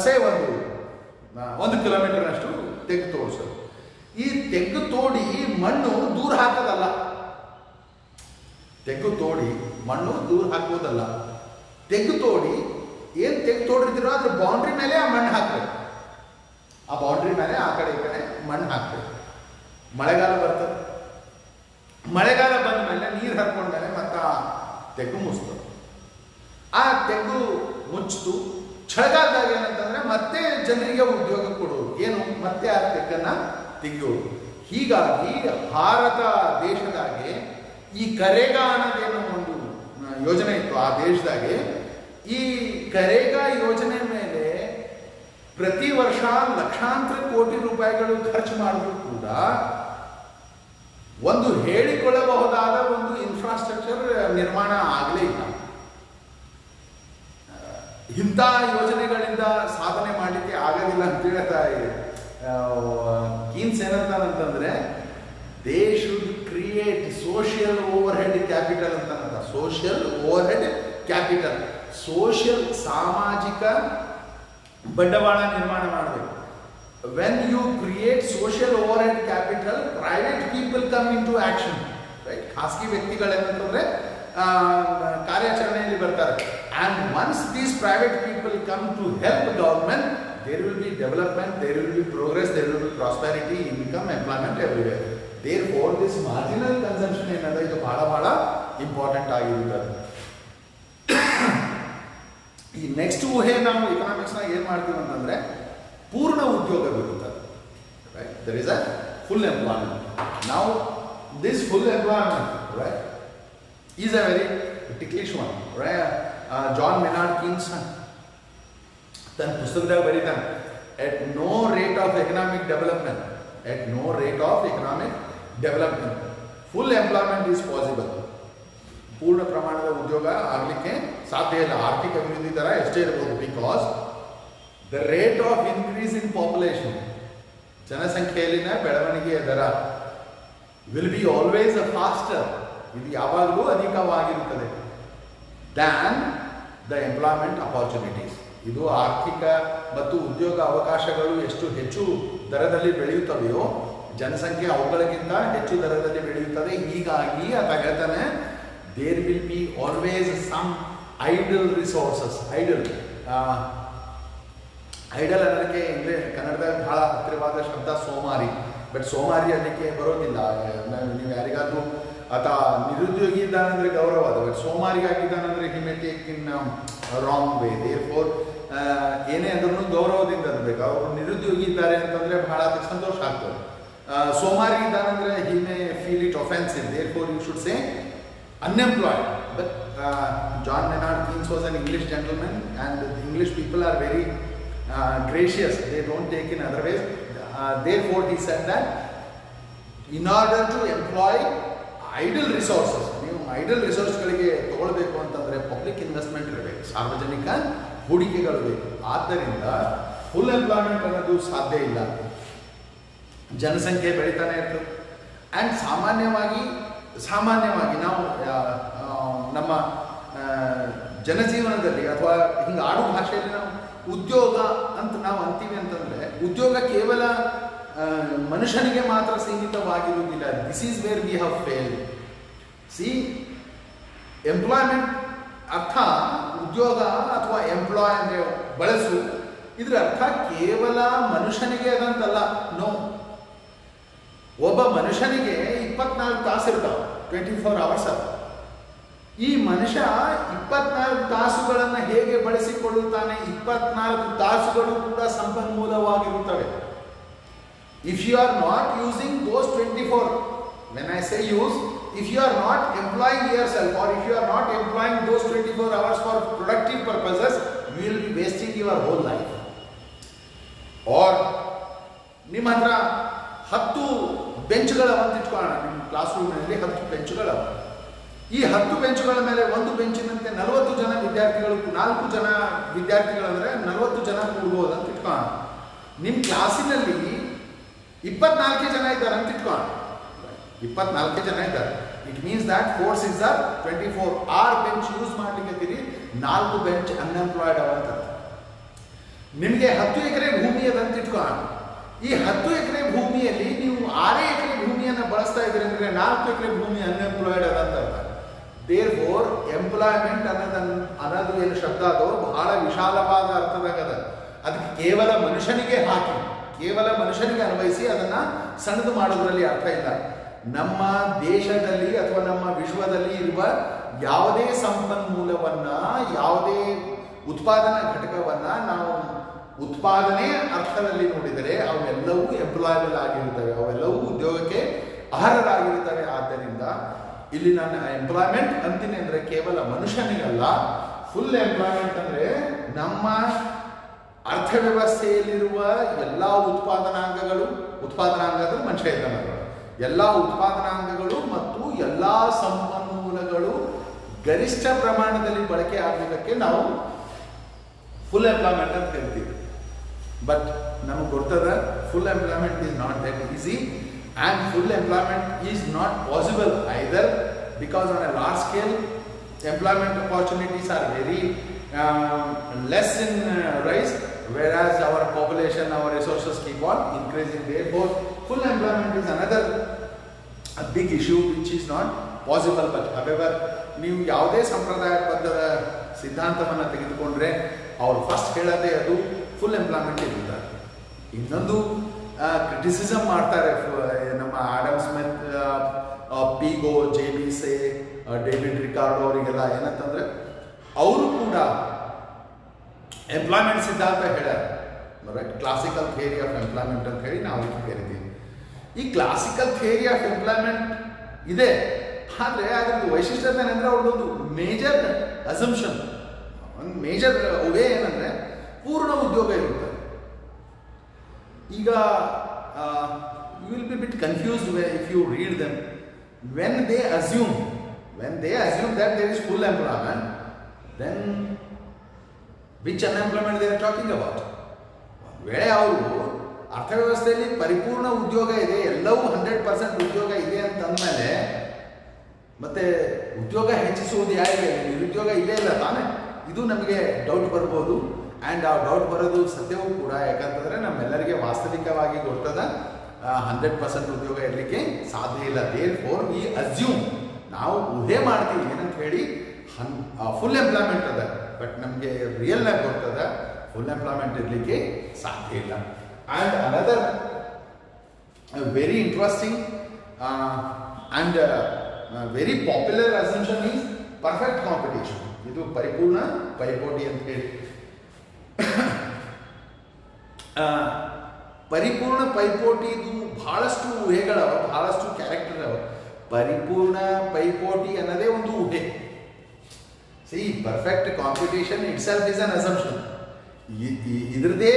ಸೇ ಒಂದು ಕಿಲೋಮೀಟರ್ನಷ್ಟು ತೆಗ್ಗು ತೋಡಿಸೋದು. ಈ ತೆಗ್ಗು ತೋಡಿ ಮಣ್ಣು ದೂರ ಹಾಕೋದಲ್ಲ, ತೆಗ್ಗು ತೋಡಿ ಮಣ್ಣು ದೂರ ಹಾಕೋದಲ್ಲ. ತೆಗ್ಗು ತೋಡಿ ಏನು ತೆಗ್ಗು ತೋಡಿರ್ತೀರೋ ಅದ್ರ ಬೌಂಡ್ರಿ ಮೇಲೆ ಆ ಮಣ್ಣು ಹಾಕಬೇಕು. ಆ ಬೌಂಡ್ರಿ ಮೇಲೆ ಆ ಕಡೆ ಈ ಕಡೆ ಮಣ್ಣು ಹಾಕಬೇಕು. ಮಳೆಗಾಲ ಬರ್ತದೆ, ಮಳೆಗಾಲ ಬಂದ ಮೇಲೆ ನೀರು ಹರ್ಕೊಂಡ್ಮೇಲೆ ಮತ್ತೆ ಆ ತೆಗ್ಗು ಮುಚ್ತದೆ. ಆ ತೆಗ್ಗು ಮುಚ್ಚಿತು. ಚಳಿಗಾಲದಾಗ ಏನಂತಂದ್ರೆ ಮತ್ತೆ ಜನರಿಗೆ ಉದ್ಯೋಗ ಕೊಡೋದು, ಏನು ಮತ್ತೆ ಆ ತೆಗ್ಗನ್ನ ತೆಗೆಯೋದು. ಹೀಗಾಗಿ ಭಾರತ ದೇಶದಾಗೆ ಈ ಕರೇಗಾ ಅನ್ನೋದೇನೋ ಒಂದು ಯೋಜನೆ ಇತ್ತು ಆ ದೇಶದಾಗೆ. ಈ ಕರೇಗಾ ಯೋಜನೆ ಮೇಲೆ ಪ್ರತಿ ವರ್ಷ ಲಕ್ಷಾಂತರ ಕೋಟಿ ರೂಪಾಯಿಗಳು ಖರ್ಚು ಮಾಡಿದ್ರು ಕೂಡ ಒಂದು ಹೇಳಿಕೊಳ್ಳಬಹುದಾದ ಒಂದು ಇನ್ಫ್ರಾಸ್ಟ್ರಕ್ಚರ್ ನಿರ್ಮಾಣ ಆಗಲೇ ಇಲ್ಲ. ಇಂಥ ಯೋಜನೆಗಳಿಂದ ಸಾಧನೆ ಮಾಡಲಿಕ್ಕೆ ಆಗೋದಿಲ್ಲ ಅಂತ ಹೇಳ್ತಾ ಕೀನ್ಸ್ ಏನಂತಾನಂತಂದ್ರೆ, they should create social overhead capital ಅಂತ. Social overhead capital, social ಸಾಮಾಜಿಕ ಬಂಡವಾಳ ನಿರ್ಮಾಣ ಮಾಡಬೇಕು. When you create social overhead capital, private people come into action, right? ಖಾಸಗಿ ವ್ಯಕ್ತಿಗಳೇನಂತಂದ್ರೆ ಕಾರ್ಯಾಚರಣೆಯಲ್ಲಿ ಬರ್ತಾರೆ. And once these private people come to help government, there will be development, there will be progress, there will be prosperity, income, employment everywhere. Therefore, this marginal consumption ಏನದ ಇದು ಬಹಳ important ಆಗಿರುತ್ತದೆ. ಈ next ಊಹೆ ನಾವು ಎಕನಾಮಿಕ್ಸ್ನಾಗ ಏನು ಮಾಡ್ತೀವಿ ಅಂತಂದರೆ, ಪೂರ್ಣ ಉದ್ಯೋಗವಿರುತ್ತದೆ, right? There is a full employment. ನಾವು this full employment, right, is a very ticklish one, right? John Maynard Keynes ತನ್ನ ಪುಸ್ತಕದಾಗ ಬರೀತಾನೆ, at no rate of economic development, at no rate of economic development full employment is possible. ಪೂರ್ಣ ಪ್ರಮಾಣದ ಉದ್ಯೋಗ ಆಗಲಿಕ್ಕೆ ಸಾಧ್ಯ ಇಲ್ಲ. ಆರ್ಥಿಕ ಅಭಿವೃದ್ಧಿ ದರ ಎಷ್ಟೇ ಇರ್ಬೋದು, because the rate of increase in population, ಜನಸಂಖ್ಯೆಯಲ್ಲಿನ ಬೆಳವಣಿಗೆಯ ದರ will be always a faster, ಇದು ಯಾವಾಗಲೂ ಅಧಿಕವಾಗಿರುತ್ತದೆ ದ್ಯಾನ್ ದ ಎಂಪ್ಲಾಯ್ಮೆಂಟ್ ಅಪಾರ್ಚುನಿಟೀಸ್. ಇದು ಆರ್ಥಿಕ ಮತ್ತು ಉದ್ಯೋಗ ಅವಕಾಶಗಳು ಎಷ್ಟು ಹೆಚ್ಚು ದರದಲ್ಲಿ ಬೆಳೆಯುತ್ತವೆಯೋ ಜನಸಂಖ್ಯೆ ಅವುಗಳಿಗಿಂತ ಹೆಚ್ಚು ದರದಲ್ಲಿ ಬೆಳೆಯುತ್ತದೆ. ಹೀಗಾಗಿ ಆತ ಹೇಳ್ತಾನೆ there will be always some idle resources. Idle ಅನ್ನೋದಕ್ಕೆ ಕನ್ನಡದಾಗ ಬಹಳ ಹತ್ತಿರವಾದ ಶಬ್ದ ಸೋಮಾರಿ. ಬಟ್ ಸೋಮಾರಿ ಅನ್ನಕ್ಕೆ ಬರೋದಿಲ್ಲ. ನೀವು ಯಾರಿಗಾದ್ರೂ ಆತ ನಿರುದ್ಯೋಗಿ ಇದ್ದಾನಂದ್ರೆ ಗೌರವ ಅದು, ಬಟ್ ಸೋಮಾರಿ ಆಗಿದ್ದಾನಂದ್ರೆ he may take in wrong way. Therefore ಏನೇ ಅಂದ್ರೂ ಗೌರವದಿಂದ ಇರಬೇಕು. ಅವರು ನಿರುದ್ಯೋಗಿ ಇದ್ದಾರೆ ಅಂತಂದ್ರೆ ಬಹಳ ಸಂತೋಷ ಆಗ್ತದೆ. ಸೋಮಾರಿ ಇದ್ದಾನಂದ್ರೆ he may feel it offensive. Therefore you should say unemployed. But John Maynard Keynes was an English gentleman, and the English people are very gracious. They don't take in other ways. Therefore, he said that in order to employ idle resources, ನೀವು idle ರಿಸೋರ್ಸ್ಗಳಿಗೆ ತಗೊಳ್ಬೇಕು ಅಂತಂದರೆ public investment ಇರಬೇಕು, ಸಾರ್ವಜನಿಕ ಹೂಡಿಕೆಗಳು ಬೇಕು. ಆದ್ದರಿಂದ full employment ಅನ್ನೋದು ಸಾಧ್ಯ ಇಲ್ಲ. ಜನಸಂಖ್ಯೆ ಬೆಳೀತಾನೆ ಇರ್ತದೆ. ಆ್ಯಂಡ್ ಸಾಮಾನ್ಯವಾಗಿ ನಾವು ನಮ್ಮ ಜನಜೀವನದಲ್ಲಿ ಅಥವಾ ಹಿಂಗೆ ಆಡು ಭಾಷೆಯಲ್ಲಿ ನಾವು ಉದ್ಯೋಗ ಅಂತ ನಾವು ಅಂತೀವಿ ಅಂತಂದರೆ ಉದ್ಯೋಗ ಕೇವಲ ಮನುಷ್ಯನಿಗೆ ಮಾತ್ರ ಸೀಮಿತವಾಗಿರುವುದಿಲ್ಲ. This is where we have fail. See, employment ಅರ್ಥ ಉದ್ಯೋಗ ಅಥವಾ ಎಂಪ್ಲಾಯ್ ಅಂದರೆ ಬಳಸು, ಇದರ ಅರ್ಥ ಕೇವಲ ಮನುಷ್ಯನಿಗೆ ಅದಂತಲ್ಲ. ನೋ, ಒಬ್ಬ ಮನುಷ್ಯನಿಗೆ 24 ತಾಸು ಇರ್ತಾವೆ, 24 hours ಅಲ್ಲ. ಈ ಮನುಷ್ಯ 24 ತಾಸುಗಳನ್ನು ಹೇಗೆ ಬಳಸಿಕೊಳ್ಳುತ್ತಾನೆ? 24 ತಾಸುಗಳು ಕೂಡ ಸಂಪನ್ಮೂಲವಾಗಿರುತ್ತವೆ. If you are not using those 24, when I say use, if you are not employing yourself or if you are not employing those 24 hours for productive purposes, you will be wasting your whole life. Or ನಿಮ್ಮ ಹತ್ರ 10 ಬೆಂಚ್ಗಳ ಅಂತ ಇಟ್ಕೊಳ್ಳೋಣ. ನಿಮ್ಮ class ರೂಮ್ನಲ್ಲಿ 10 ಬೆಂಚ್ಗಳ. ಈ 10 ಬೆಂಚ್ಗಳ ಮೇಲೆ ಒಂದು ಬೆಂಚಿನಂತೆ 40 ಜನ ವಿದ್ಯಾರ್ಥಿಗಳು, 4 ಜನ ವಿದ್ಯಾರ್ಥಿಗಳಂದರೆ 40 ಜನ ಕೂಡ್ಬೋದು ಅಂತ ಇಟ್ಕೊಳ್ಳೋಣ. ನಿಮ್ಮ ಕ್ಲಾಸಿನಲ್ಲಿ 24 ಜನ ಇದ್ದಾರೆ ಅಂತ ಇಟ್ಕೊಳ್ಳೋಣ. 24 ಜನ ಇದ್ದಾರೆ. It means that 4 6 are 24. 6 bench use ಮಾಡ್ಲಿಕ್ಕೆ 4 ಬೆಂಚ್ ಅನ್ಎಂಪ್ಲಾಯ್ಡ್ ಅವಂತ. ನಿಮಗೆ 10 ಎಕರೆ ಭೂಮಿ ಅದಂತ ಇಟ್ಕೊಳ್ಳೋಣ. ಈ 10 ಎಕರೆ ಭೂಮಿಯಲ್ಲಿ ನೀವು 6 ಎಕರೆ ಭೂಮಿಯನ್ನು ಬಳಸ್ತಾ ಇದ್ದೀರಿ ಅಂದರೆ 4 ಎಕರೆ ಭೂಮಿ ಅನ್ಎಂಪ್ಲಾಯ್ಡ್ ಅದಂತ ಅರ್ಥ. ದೇರ್ ಫೋರ್ ಎಂಪ್ಲಾಯ್ಮೆಂಟ್ ಅನ್ನೋದು ಏನು ಶಬ್ದ ಅದು ಬಹಳ ವಿಶಾಲವಾದ ಅರ್ಥದಾಗದ. ಅದಕ್ಕೆ ಕೇವಲ ಮನುಷ್ಯನಿಗೆ ಹಾಕಿ, ಕೇವಲ ಮನುಷ್ಯನಿಗೆ ಅನ್ವಯಿಸಿ ಅದನ್ನು ಸಣ್ಣದು ಮಾಡೋದ್ರಲ್ಲಿ ಅರ್ಥ ಇಲ್ಲ. ನಮ್ಮ ದೇಶದಲ್ಲಿ ಅಥವಾ ನಮ್ಮ ವಿಶ್ವದಲ್ಲಿ ಇರುವ ಯಾವುದೇ ಸಂಪನ್ಮೂಲವನ್ನು, ಯಾವುದೇ ಉತ್ಪಾದನಾ ಘಟಕವನ್ನು ನಾವು ಉತ್ಪಾದನೆ ಅರ್ಥದಲ್ಲಿ ನೋಡಿದರೆ ಅವೆಲ್ಲವೂ ಎಂಪ್ಲಾಯಬಲ್ ಆಗಿರುತ್ತವೆ, ಅವೆಲ್ಲವೂ ಉದ್ಯೋಗಕ್ಕೆ ಅರ್ಹರಾಗಿರುತ್ತವೆ. ಆದ್ದರಿಂದ ಇಲ್ಲಿ ನಾನು ಎಂಪ್ಲಾಯ್ಮೆಂಟ್ ಅಂತೀನಿ ಅಂದರೆ ಕೇವಲ ಮನುಷ್ಯನಿಗಲ್ಲ, ಫುಲ್ ಎಂಪ್ಲಾಯ್ಮೆಂಟ್ ಅಂದರೆ ನಮ್ಮ ಅರ್ಥವ್ಯವಸ್ಥೆಯಲ್ಲಿರುವ ಎಲ್ಲ ಉತ್ಪಾದನಾಂಗಗಳು ಅಂದರೆ ಮನುಷ್ಯ ಇದ್ದಾನಲ್ಲ, ಎಲ್ಲ ಉತ್ಪಾದನಾಂಗಗಳು ಮತ್ತು ಎಲ್ಲ ಸಂಪನ್ಮೂಲಗಳು ಗರಿಷ್ಠ ಪ್ರಮಾಣದಲ್ಲಿ ಬಳಕೆ ಆಗೋದಕ್ಕೆ ನಾವು ಫುಲ್ ಎಂಪ್ಲಾಯ್ಮೆಂಟ್ ಅಂತ ಹೇಳ್ತೀವಿ. ಬಟ್ ನಮಗೆ ಗೊತ್ತದ full employment is not that easy, and full employment is not possible either, because on A large scale employment opportunities are very less in rise, whereas our population, our resources keep on increasing. Therefore, full employment is another a big issue which is not possible. But however, ನೀವು ಯಾವುದೇ ಸಂಪ್ರದಾಯಬದ್ಧದ ಸಿದ್ಧಾಂತವನ್ನು ತೆಗೆದುಕೊಂಡ್ರೆ ಅವರು first ಹೇಳೋದೇ ಅದು full employment ಇರ್ತಾರೆ. ಇನ್ನೊಂದು criticism ಮಾಡ್ತಾರೆ ನಮ್ಮ ಆಡಮ್ ಸ್ಮಿತ್, ಪಿಗೋ, ಜೆ.ಬಿ.ಸೆ, ಡೇವಿಡ್ ರಿಕಾರ್ಡೋ ಅವರಿಗೆಲ್ಲ. ಏನಂತಂದರೆ ಅವರು ಕೂಡ ಎಂಪ್ಲಾಯ್ಮೆಂಟ್ ಸಿದ್ಧಾಂತ ಹೇಳ್ಯಾರ, right? Classical theory of employment ಅಂತ ಹೇಳಿ ನಾವು ಕರಿತೀವಿ. ಈ ಕ್ಲಾಸಿಕಲ್ ಥಿಯರಿ ಆಫ್ ಎಂಪ್ಲಾಯ್ಮೆಂಟ್ ಇದೆ, ಆದರೆ ಅದ್ರದ್ದು ವೈಶಿಷ್ಟ್ಯತೆ ಏನಂದರೆ ಅವ್ರದ್ದೊಂದು ಮೇಜರ್ ಅಸಂಪ್ಷನ್, ಒಂದು ಮೇಜರ್ ವೇ ಏನಂದರೆ ಪೂರ್ಣ ಉದ್ಯೋಗ ಇರುತ್ತೆ. ಈಗ you will be bit confused if you read them. When they assume that there is full employment, then which unemployment they are talking about? ವೇಳೆ ಅವರು ಅರ್ಥವ್ಯವಸ್ಥೆಯಲ್ಲಿ ಪರಿಪೂರ್ಣ ಉದ್ಯೋಗ ಇದೆ, ಎಲ್ಲವೂ 100% ಉದ್ಯೋಗ ಇದೆ ಅಂತಂದಮೇಲೆ ಮತ್ತೆ ಉದ್ಯೋಗ ಹೆಚ್ಚಿಸುವುದು ಯಾರಿಗೆ? ನಿರುದ್ಯೋಗ ಇಲ್ಲೇ ಇಲ್ಲ ತಾನೇ? ಇದು ನಮಗೆ ಡೌಟ್ ಬರ್ಬೋದು. ಆ್ಯಂಡ್ ಆ ಡೌಟ್ ಬರೋದು ಸತ್ಯವೂ ಕೂಡ. ಯಾಕಂತಂದರೆ ನಮ್ಮೆಲ್ಲರಿಗೆ ವಾಸ್ತವಿಕವಾಗಿ ಗೊತ್ತದ 100% ಉದ್ಯೋಗ ಇರಲಿಕ್ಕೆ ಸಾಧ್ಯ ಇಲ್ಲ. ದೇರ್ ಫೋರ್ ವಿ ಅಸ್ಯೂಮ್, ನಾವು ಊಹೆ ಮಾಡ್ತೀವಿ ಏನಂತ ಹೇಳಿ ಫುಲ್ ಎಂಪ್ಲಾಯ್ಮೆಂಟ್ ಅದ, ಬಟ್ ನಮಗೆ ರಿಯಲ್ ಆಗಿ ಗೊತ್ತದ ಫುಲ್ ಎಂಪ್ಲಾಯ್ಮೆಂಟ್ ಇರಲಿಕ್ಕೆ ಸಾಧ್ಯ ಇಲ್ಲ. And another very interesting and very popular assumption is perfect competition. ಇದು ಪರಿಪೂರ್ಣ ಪೈಪೋಟಿ ಅಂತ ಹೇಳಿ. ಪರಿಪೂರ್ಣ ಪೈಪೋಟಿದು ಬಹಳಷ್ಟು ಊಹೆಗಳವ, ಬಹಳಷ್ಟು ಕ್ಯಾರೆಕ್ಟರ್ ಅವ. ಪರಿಪೂರ್ಣ ಪೈಪೋಟಿ ಅನ್ನೋದೇ ಒಂದು ಊಹೆ. See, perfect competition itself is an assumption. ಇದ್ರದೇ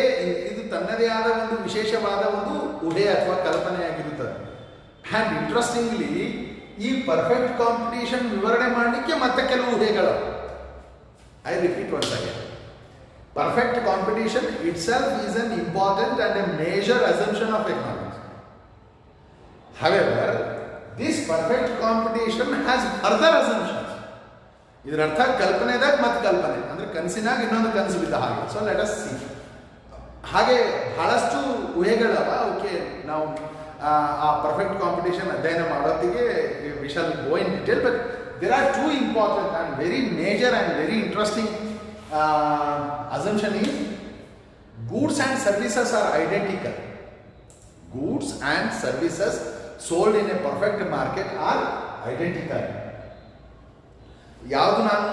ಇದು ತನ್ನದೇ ಆದ ಒಂದು ವಿಶೇಷವಾದ ಒಂದು ಊಹೆ ಅಥವಾ ಕಲ್ಪನೆಯಾಗಿರುತ್ತದೆ. ಆ್ಯಂಡ್ ಇಂಟ್ರೆಸ್ಟಿಂಗ್ಲಿ ಈ ಪರ್ಫೆಕ್ಟ್ ಕಾಂಪಿಟೇಷನ್ ವಿವರಣೆ ಮಾಡಲಿಕ್ಕೆ ಮತ್ತೆ ಕೆಲವು ಊಹೆಗಳು. I repeat once again. Perfect competition itself is an important and a major assumption of economics. However, this perfect competition has further assumptions. ಇದರ ಅರ್ಥ ಕಲ್ಪನೆದಾಗ ಮತ್ತೆ ಕಲ್ಪನೆ ಅಂದರೆ ಕನಸಿನಾಗ ಇನ್ನೊಂದು ಕನಸು ಬಿದ್ದ ಹಾಗೆ. So let us see. ಹಾಗೆ ಬಹಳಷ್ಟು ಊಹೆಗಳವ. ಓಕೆ, ನಾವು ಆ ಪರ್ಫೆಕ್ಟ್ ಕಾಂಪಿಟೇಷನ್ ಅಧ್ಯಯನ ಮಾಡೋತ್ತಿಗೆ we shall go in detail, but there are two important and very major and very interesting assumption is goods and services are identical. Goods and services sold in a perfect market are identical. ಯಾವುದು ನಾನು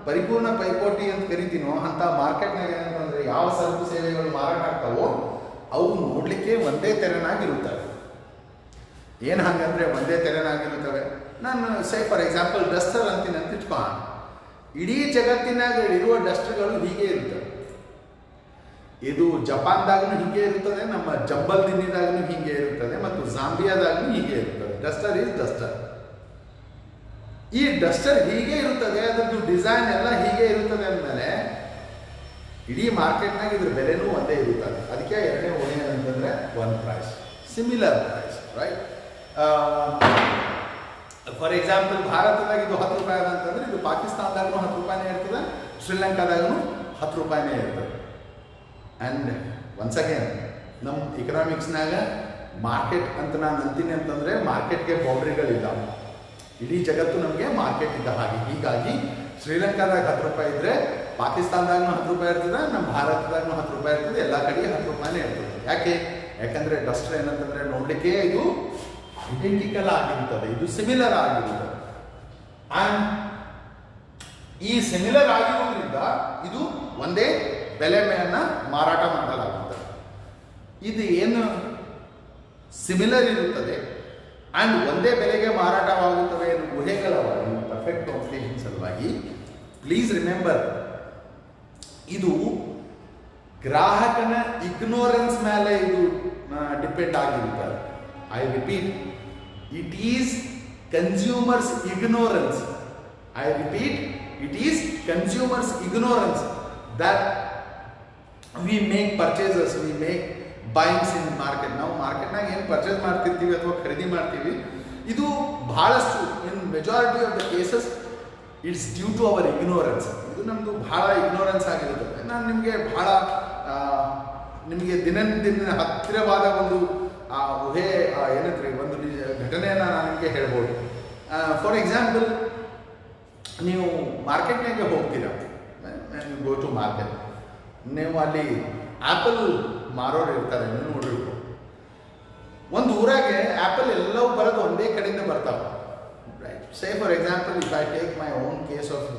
ಪರಿಪೂರ್ಣ ಪೈಪೋಟಿ ಅಂತ ಕರಿತೀನೋ ಅಂಥ ಮಾರ್ಕೆಟ್ನಾಗ ಏನಂತಂದರೆ ಯಾವ ಸರಕು ಸೇವೆಗಳು ಮಾರಾಟ ಆಗ್ತಾವೋ ಅವು ನೋಡಲಿಕ್ಕೆ ಒಂದೇ ತೆರನಾಗಿರುತ್ತವೆ. ಏನು ಹಾಗಂದರೆ ಒಂದೇ ತೆರನಾಗಿರುತ್ತವೆ. ನಾನು ಫಾರ್ ಎಕ್ಸಾಂಪಲ್ ಡಸ್ಟರ್ ಅಂತೀನಿ ಅಂತ ಇಟ್ಕೊ. ಇಡೀ ಜಗತ್ತಿನಾಗ ಇರುವ ಡಸ್ಟರ್ಗಳು ಹೀಗೆ ಇರುತ್ತವೆ. ಇದು ಜಪಾನ್ದಾಗೂ ಹೀಗೆ ಇರುತ್ತದೆ, ನಮ್ಮ ಜಂಬಲ್ ದಿನ್ನಿದಾಗೂ ಹೀಗೆ ಇರುತ್ತದೆ, ಮತ್ತು ಜಾಂಬಿಯಾದಾಗೂ ಹೀಗೆ ಇರುತ್ತದೆ. Duster is Duster. ಈ ಡಸ್ಟರ್ ಹೀಗೆ ಇರುತ್ತದೆ, ಅದರದ್ದು ಡಿಸೈನ್ ಎಲ್ಲ ಹೀಗೆ ಇರುತ್ತದೆ ಅಂದಮೇಲೆ ಇಡೀ ಮಾರ್ಕೆಟ್ನಾಗ ಇದ್ರ ಬೆಲೆನೂ ಒಂದೇ ಇರುತ್ತದೆ. ಅದಕ್ಕೆ ಎರಡನೇ ಊಹೆ ಅಂತಂದರೆ one price, similar price, right? For example ಭಾರತದಾಗ ಇದು 10 ರೂಪಾಯಿ ಅಂತಂದ್ರೆ ಇದು ಪಾಕಿಸ್ತಾನದಾಗೂ 10 ರೂಪಾಯಿನೇ ಇರ್ತದೆ, ಶ್ರೀಲಂಕಾದಾಗೂ 10 ರೂಪಾಯಿನೇ ಇರ್ತದೆ. ಆ್ಯಂಡ್ ಒನ್ಸ್ ಅಗೇನ್ ನಮ್ಮ ಎಕನಾಮಿಕ್ಸ್ನಾಗ ಮಾರ್ಕೆಟ್ ಅಂತ ನಾನು ಅಂತೀನಿ ಅಂತಂದರೆ ಮಾರ್ಕೆಟ್ಗೆ ಬೌಂಡ್ರಿಗಳಿಲ್ಲ. ಇಡೀ ಜಗತ್ತು ನಮಗೆ ಮಾರ್ಕೆಟ್ ಇದ್ದ ಹಾಗೆ. ಹೀಗಾಗಿ ಶ್ರೀಲಂಕಾದಾಗ 10 ರೂಪಾಯಿ ಇದ್ದರೆ ಪಾಕಿಸ್ತಾನದಾಗೂ 10 ರೂಪಾಯಿ ಇರ್ತದೆ, ನಮ್ಮ ಭಾರತದಾಗೂ 10 ರೂಪಾಯಿ ಇರ್ತದೆ, ಎಲ್ಲ ಕಡೆಗೆ 10 ರೂಪಾಯಿನೇ ಇರ್ತದೆ. ಯಾಕೆಂದರೆ ಡಸ್ಟರ್ ಏನಂತಂದರೆ ನೋಡಲಿಕ್ಕೆ ಇದು ಐಡೆಂಟಿಕಲ್ ಆಗಿರುತ್ತದೆ, ಇದು ಸಿಮಿಲರ್ ಆಗಿರುತ್ತದೆ. ಆ್ಯಂಡ್ ಈ ಸಿಮಿಲರ್ ಆಗಿರೋದ್ರಿಂದ ಇದು ಒಂದೇ ಬೆಲೆಯನ್ನು ಮಾರಾಟ ಮಾಡಲಾಗುತ್ತದೆ. ಇದು ಏನು ಸಿಮಿಲರ್ ಇರುತ್ತದೆ ಆ್ಯಂಡ್ ಒಂದೇ ಬೆಲೆಗೆ ಮಾರಾಟವಾಗುತ್ತವೆ ಎಂದು ಊಹೆಗಳವಾಗಿ ಪರ್ಫೆಕ್ಟ್ ಕಾಂಪಿಟೇಷನ್ ಸಲುವಾಗಿ ಪ್ಲೀಸ್ ರಿಮೆಂಬರ್, ಇದು ಗ್ರಾಹಕನ ಇಗ್ನೋರೆನ್ಸ್ ಮೇಲೆ ಇದು ಡಿಪೆಂಡ್ ಆಗಿರುತ್ತದೆ. I repeat, it is consumers' ignorance. I repeat, it is consumers' ignorance that we make purchases, we make buyings in market. ನಾವು ಮಾರ್ಕೆಟ್ನಾಗ ಏನು ಪರ್ಚೇಸ್ ಮಾಡ್ತಿರ್ತೀವಿ ಅಥವಾ ಖರೀದಿ ಮಾಡ್ತೀವಿ, ಇದು ಬಹಳಷ್ಟು in majority of the cases it's due to our ignorance. ಇದು ನಮ್ಮದು ಬಹಳ ಇಗ್ನೋರೆನ್ಸ್ ಆಗಿರುತ್ತದೆ. ನಾನು ನಿಮಗೆ ನಿಮಗೆ ದಿನ ಹತ್ತಿರವಾದ ಒಂದು ಊಹೆ ಏನಂದ್ರೆ ಒಂದು ಘಟನೆಯನ್ನು ನಾನು ನಿಮಗೆ ಹೇಳ್ಬೋದು. ಫಾರ್ ಎಕ್ಸಾಂಪಲ್, ನೀವು ಮಾರ್ಕೆಟ್ನಾಗೆ ಹೋಗ್ತೀರಾ, ಗೋ ಟು ಮಾರ್ಕೆಟ್, ನೀವು ಅಲ್ಲಿ ಆ್ಯಪಲ್ ಮಾರೋರು ಇರ್ತಾರೆ, ನೀವು ನೋಡಿರ್ಬೋದು. ಒಂದು ಊರಾಗೆ ಆ್ಯಪಲ್ ಎಲ್ಲವೂ ಬರೋದು ಒಂದೇ ಕಡೆಯಿಂದ ಬರ್ತಾವೆ, right? Say for example, if I take my own case of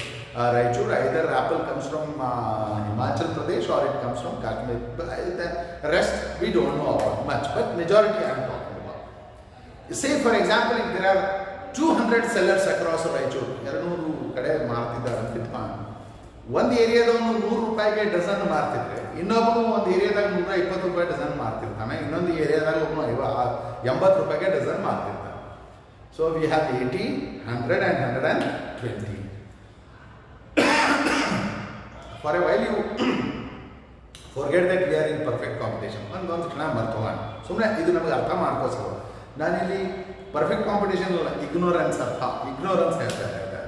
Raichur, either apple comes from Himachal Pradesh or it comes from Kashmir. The rest we don't know about much, but majority I am talking about. Say for example, if there are 200 sellers across Raichur, 200 ಕಡೆ ಮಾರ್ತಿದ್ದಾರೆ ಅಂತ ಇಟ್ಕೊಂಡು, ಒಂದು ಏರಿಯಾದವನು 100 ರೂಪಾಯಿಗೆ dozen ಮಾರ್ತಿದ್ರೆ ಇನ್ನೊಬ್ಬನು ಒಂದು ಏರಿಯಾದಾಗ 120 ರೂಪಾಯಿ dozen ಮಾರ್ತಿರ್ತಾನೆ, ಇನ್ನೊಂದು ಏರಿಯಾದಾಗ ಒಬ್ಬನು 80 ರೂಪಾಯಿಗೆ ಡಜನ್ ಮಾರ್ತಿರ್ತಾನೆ. So we have 80, 100 and 120. For a while you forget that we are in perfect competition ಒಂದು ಕ್ಷಣ ಮರ್ತೋಗೋಣ. ಸುಮ್ಮನೆ ಇದು ನಮಗೆ ಅರ್ಥ ಮಾಡ್ಕೋಸ್ಕರ ನಾನಿಲ್ಲಿ ಪರ್ಫೆಕ್ಟ್ ಕಾಂಪಿಟೇಷನ್ ಅಲ್ಲ, ಇಗ್ನೋರೆನ್ಸ್ ಹೇಳ್ತಾ ಇದ್ದಾರೆ.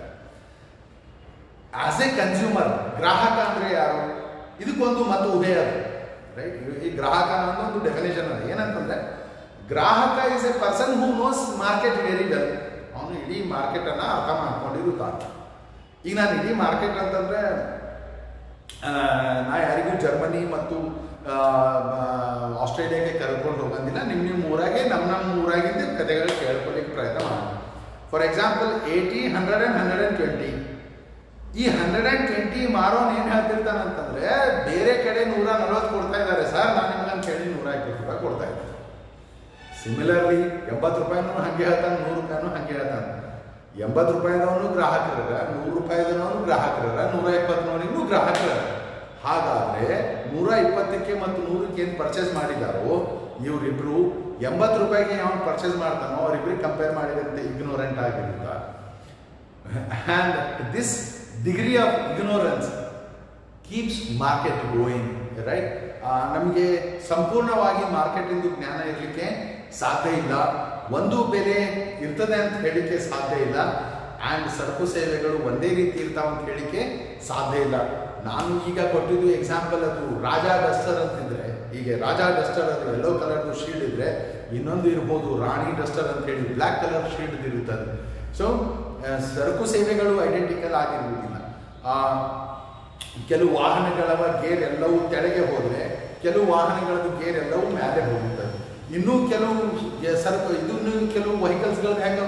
ಆಸ್ ಎ ಕನ್ಸ್ಯೂಮರ್, ಗ್ರಾಹಕ ಅಂದರೆ ಯಾರು? ಇದಕ್ಕೊಂದು ಮತ್ತು ಊಹೆ ಅದು, ರೈಟ್? ಈ ಗ್ರಾಹಕ ಅನ್ನೋ ಒಂದು ಡೆಫಿನೇಷನ್ ಅದು. ಏನಂತಂದರೆ ಗ್ರಾಹಕ is A person who knows market very well. ಅವನು ಇಡೀ ಮಾರ್ಕೆಟನ್ನು ಅರ್ಥ ಮಾಡ್ಕೊಂಡಿರುತ್ತಾನೆ. ಈಗ ನಾನು ಇಡೀ ಮಾರ್ಕೆಟ್ ಅಂತಂದರೆ ನಾ ಯಾರಿಗೂ ಜರ್ಮನಿ ಮತ್ತು ಆಸ್ಟ್ರೇಲಿಯಾಗೆ ಕರ್ಕೊಂಡು ಹೋಗೋದಿಲ್ಲ. ನಿಮ್ಮ ಊರಾಗೆ ನಮ್ಮ ಊರಾಗಿಂದ ಕಥೆಗಳು ಕೇಳ್ಕೊಳ್ಳಿಕ್ಕೆ ಪ್ರಯತ್ನ ಮಾಡೋಣ. For example 80, 100 and 120. ಈ 120 ಮಾರೋನು ಏನು ಹೇಳ್ತಿರ್ತಾನಂತಂದರೆ ಬೇರೆ ಕಡೆ 140 ಕೊಡ್ತಾ ಇದ್ದಾರೆ ಸರ್, ನಾನು ನಿಮ್ಗಂತ ಹೇಳಿ 120 ರೂಪಾಯಿ ಕೊಡ್ತಾ ಇದ್ದೆ. ಸಿಮಿಲರ್ಲಿ 70 ರೂಪಾಯಿನೂ ಹಾಗೆ ಹೇಳ್ತಾನೆ, 100 ರೂಪಾಯಿನೂ ಹಾಗೆ ಹೇಳ್ತಾನೆ. 80 ರೂಪಾಯಿದವನು ಗ್ರಾಹಕರ, 100 ರೂಪಾಯಿದವನು ಗ್ರಾಹಕರ, 120ನವನಿಗೂ ಗ್ರಾಹಕರ. ಹಾಗಾದರೆ 120ಕ್ಕೆ ಮತ್ತು 100ಕ್ಕೆ ಏನು ಪರ್ಚೇಸ್ ಮಾಡಿದಾರೋ ಇವರಿಬ್ಬರು 80 ರೂಪಾಯಿಗೆ ಯಾವನು ಪರ್ಚೇಸ್ ಮಾಡ್ತಾನೋ ಅವರಿಬ್ಬರಿಗೆ ಕಂಪೇರ್ ಮಾಡಿದಂತೆ ಇಗ್ನೋರೆಂಟ್ ಆಗಿರುತ್ತಾರೆ. And this degree of ignorance keeps market going, right? ನಮಗೆ ಸಂಪೂರ್ಣವಾಗಿ ಮಾರ್ಕೆಟಿಂದು ಜ್ಞಾನ ಇರಲಿಕ್ಕೆ ಸಾಧ್ಯ ಇಲ್ಲ. ಒಂದು ಬೆಲೆ ಇರ್ತದೆ ಅಂತ ಹೇಳಲಿಕ್ಕೆ ಸಾಧ್ಯ ಇಲ್ಲ. ಆ್ಯಂಡ್ ಸರಕು ಸೇವೆಗಳು ಒಂದೇ ರೀತಿ ಇರ್ತಾವೆ ಅಂತ ಹೇಳಲಿಕ್ಕೆ ಸಾಧ್ಯ ಇಲ್ಲ. ನಾನು ಈಗ ಕೊಟ್ಟಿದ್ದು ಎಕ್ಸಾಂಪಲ್, ಅದು ರಾಜಾ ಡಸ್ಟರ್ ಅಂತಿದ್ರೆ, ಹೀಗೆ ರಾಜಾ ಡಸ್ಟರ್ ಅದು ಯೆಲ್ಲೋ ಕಲರ್ದು ಶೀಲ್ಡ್ ಇದ್ದರೆ, ಇನ್ನೊಂದು ಇರ್ಬೋದು ರಾಣಿ ಡಸ್ಟರ್ ಅಂತ ಹೇಳಿ ಬ್ಲ್ಯಾಕ್ ಕಲರ್ ಶೀಲ್ಡ್ ಇರುತ್ತದೆ. ಸೊ ಸರಕು ಸೇವೆಗಳು ಐಡೆಂಟಿಕಲ್ ಆಗಿರುವುದಿಲ್ಲ. ಕೆಲವು ವಾಹನಗಳ ಗೇರ್ ಎಲ್ಲವೂ ತೆಳಗೆ ಹೋದರೆ ಕೆಲವು ವಾಹನಗಳದ್ದು ಗೇರ್ ಎಲ್ಲವೂ ಮೇಲೆ ಹೋಗುತ್ತದೆ. ಇನ್ನೂ ಕೆಲವು ಕೆಲವು ವೆಹಿಕಲ್ಸ್ಗಳು ಹೆಂಗೆ